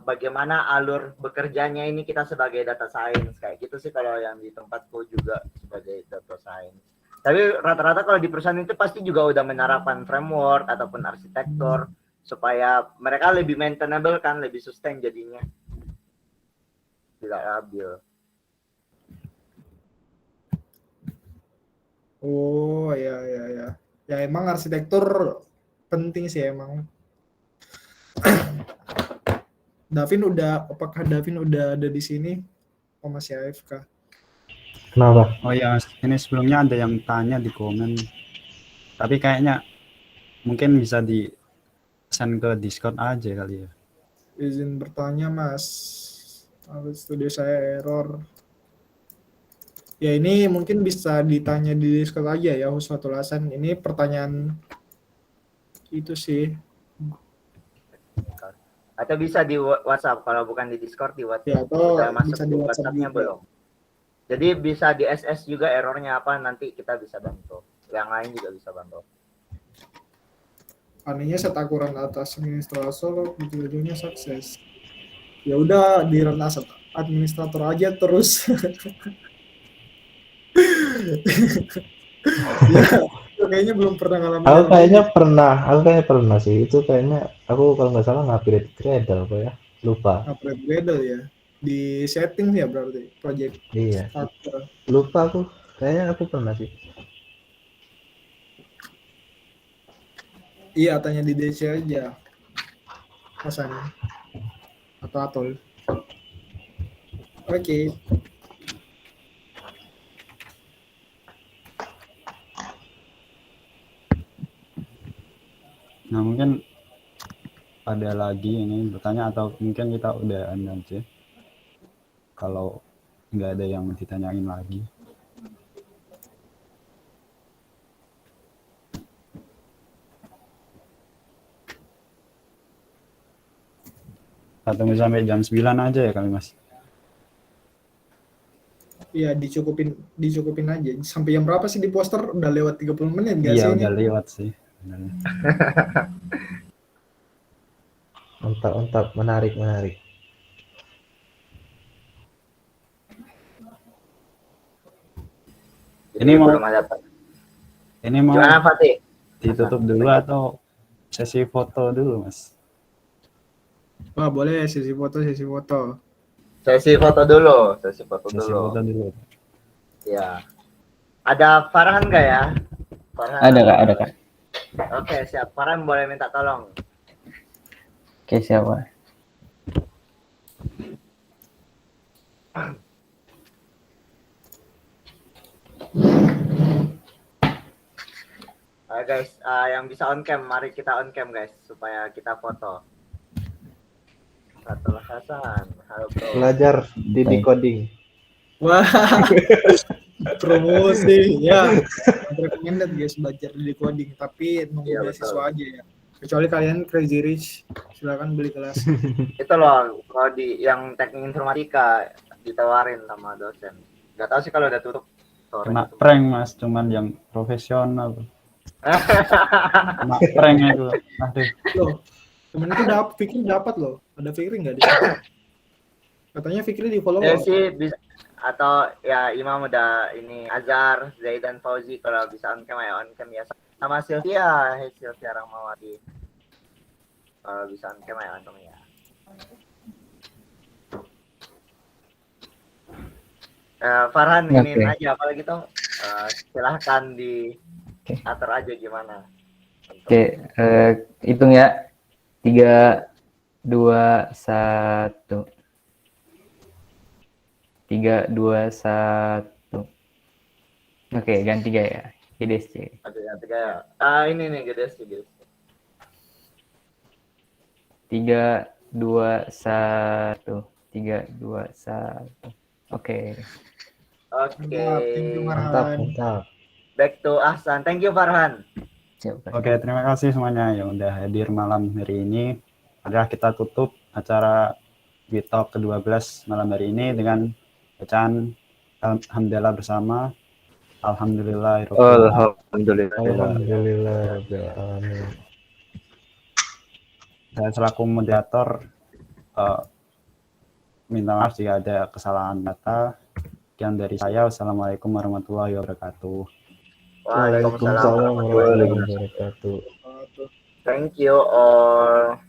bagaimana alur bekerjanya ini kita sebagai data science, kayak gitu sih kalau yang di tempatku juga sebagai data science. Tapi rata-rata kalau di perusahaan itu pasti juga udah menerapkan framework ataupun arsitektur supaya mereka lebih maintainable kan, lebih sustain jadinya. Tidak labil. Oh, ya. Ya emang arsitektur penting sih emang. Apakah Davin udah ada di sini? Oh, masih AFK. Kenapa? Oh ya, ini sebelumnya ada yang tanya di komen. Tapi kayaknya mungkin bisa di send ke Discord aja kali ya. Izin bertanya, Mas. Studio saya error. Ya ini mungkin bisa ditanya di Discord aja ya, Husfatul Hasan. Ini pertanyaan itu sih. Atau bisa di WhatsApp, kalau bukan di Discord di WhatsApp. Ya, atau Udah masuk bisa di di WhatsApp WhatsApp-nya juga. belum? Jadi bisa di SS juga errornya apa, nanti kita bisa bantu. Yang lain juga bisa bantu. Anehnya set akuran atas administrator, ujung-ujungnya sukses. Ya udah di ranah administrator aja terus. Ya, kayaknya belum pernah ngalamin. Aku kayaknya pernah sih. Itu kayaknya aku kalau nggak salah ngupgrade Gradle apa ya? Lupa. Upgrade Gradle ya. Di setting ya berarti project. Iya. Starter. Lupa aku. Kayaknya aku pernah sih. Iya, tanya di DC aja. Hasan. Atau Atol. Oke. Nah mungkin ada lagi ini bertanya atau mungkin kita udah aja. Kalau nggak ada yang ditanyain lagi. Tunggu sampai jam 9 aja ya kali Mas. Iya, dicukupin aja. Sampai jam berapa sih di poster? Udah lewat 30 menit nggak sih Iya ini? udah lewat sih. Mantap, menarik. Ini mau belum ada. Ini mau Gimana Fatih? ditutup dulu atau sesi foto dulu Mas? Wah, boleh sesi foto. Sesi foto dulu. Sesi foto dulu. Ya. Ada Farhan nggak ya? Farhan. Ada kak. Oke, siap. Farhan boleh minta tolong. Oke, siapa? Guys, yang bisa on cam, mari kita on cam guys, supaya kita foto. Fatul Hasan, halo bro. Belajar di decoding. Wah, promosi ya. Recommended guys belajar di coding, tapi nunggu Iya, beasiswa aja ya. Kecuali kalian crazy rich, silakan beli kelas. Itu loh, kalau di yang teknik informatika ditawarin sama dosen. Gak tahu sih kalau udah tutup. Sore Kena gitu. prank Mas, cuman yang profesional. Kena prank itu. Aduh. Loh, temen itu Fikri dapat loh. Ada Fikri nggak di sini? Katanya Fikri di follow. Ya sih bisa, atau ya Imam udah ini Azhar, Zaidan, Fauzi kalau bisa on cam ya on cam ya. Sama Sylvia, Sylvia Rahmawati. Kalau bisa on cam ya on cam ya. Farhan ini Oke. aja apalagi tuh silahkan diatur aja gimana. Oke, hitung ya. 3, 2, 1. 3, 2, 1. Oke, ganti gaya. GDSC. Ada yang tiga. Ini nih gede sih guys. 3, 2, 1. 3, 2, 1. Oke. Oke. Thank you, Mantap, Farhan. mantap. Back to Ahsan. Thank you Farhan. Siap. Oke, terima kasih semuanya yang udah hadir malam hari ini. Adalah kita tutup acara Bitalk ke-12 malam hari ini dengan bacaan Alhamdulillah bersama. Alhamdulillah. Alhamdulillah. Saya selaku moderator minta maaf jika ada kesalahan kata. Sekian dari saya. Wassalamualaikum warahmatullahi wabarakatuh. Waalaikumsalam warahmatullahi wabarakatuh. Thank you all.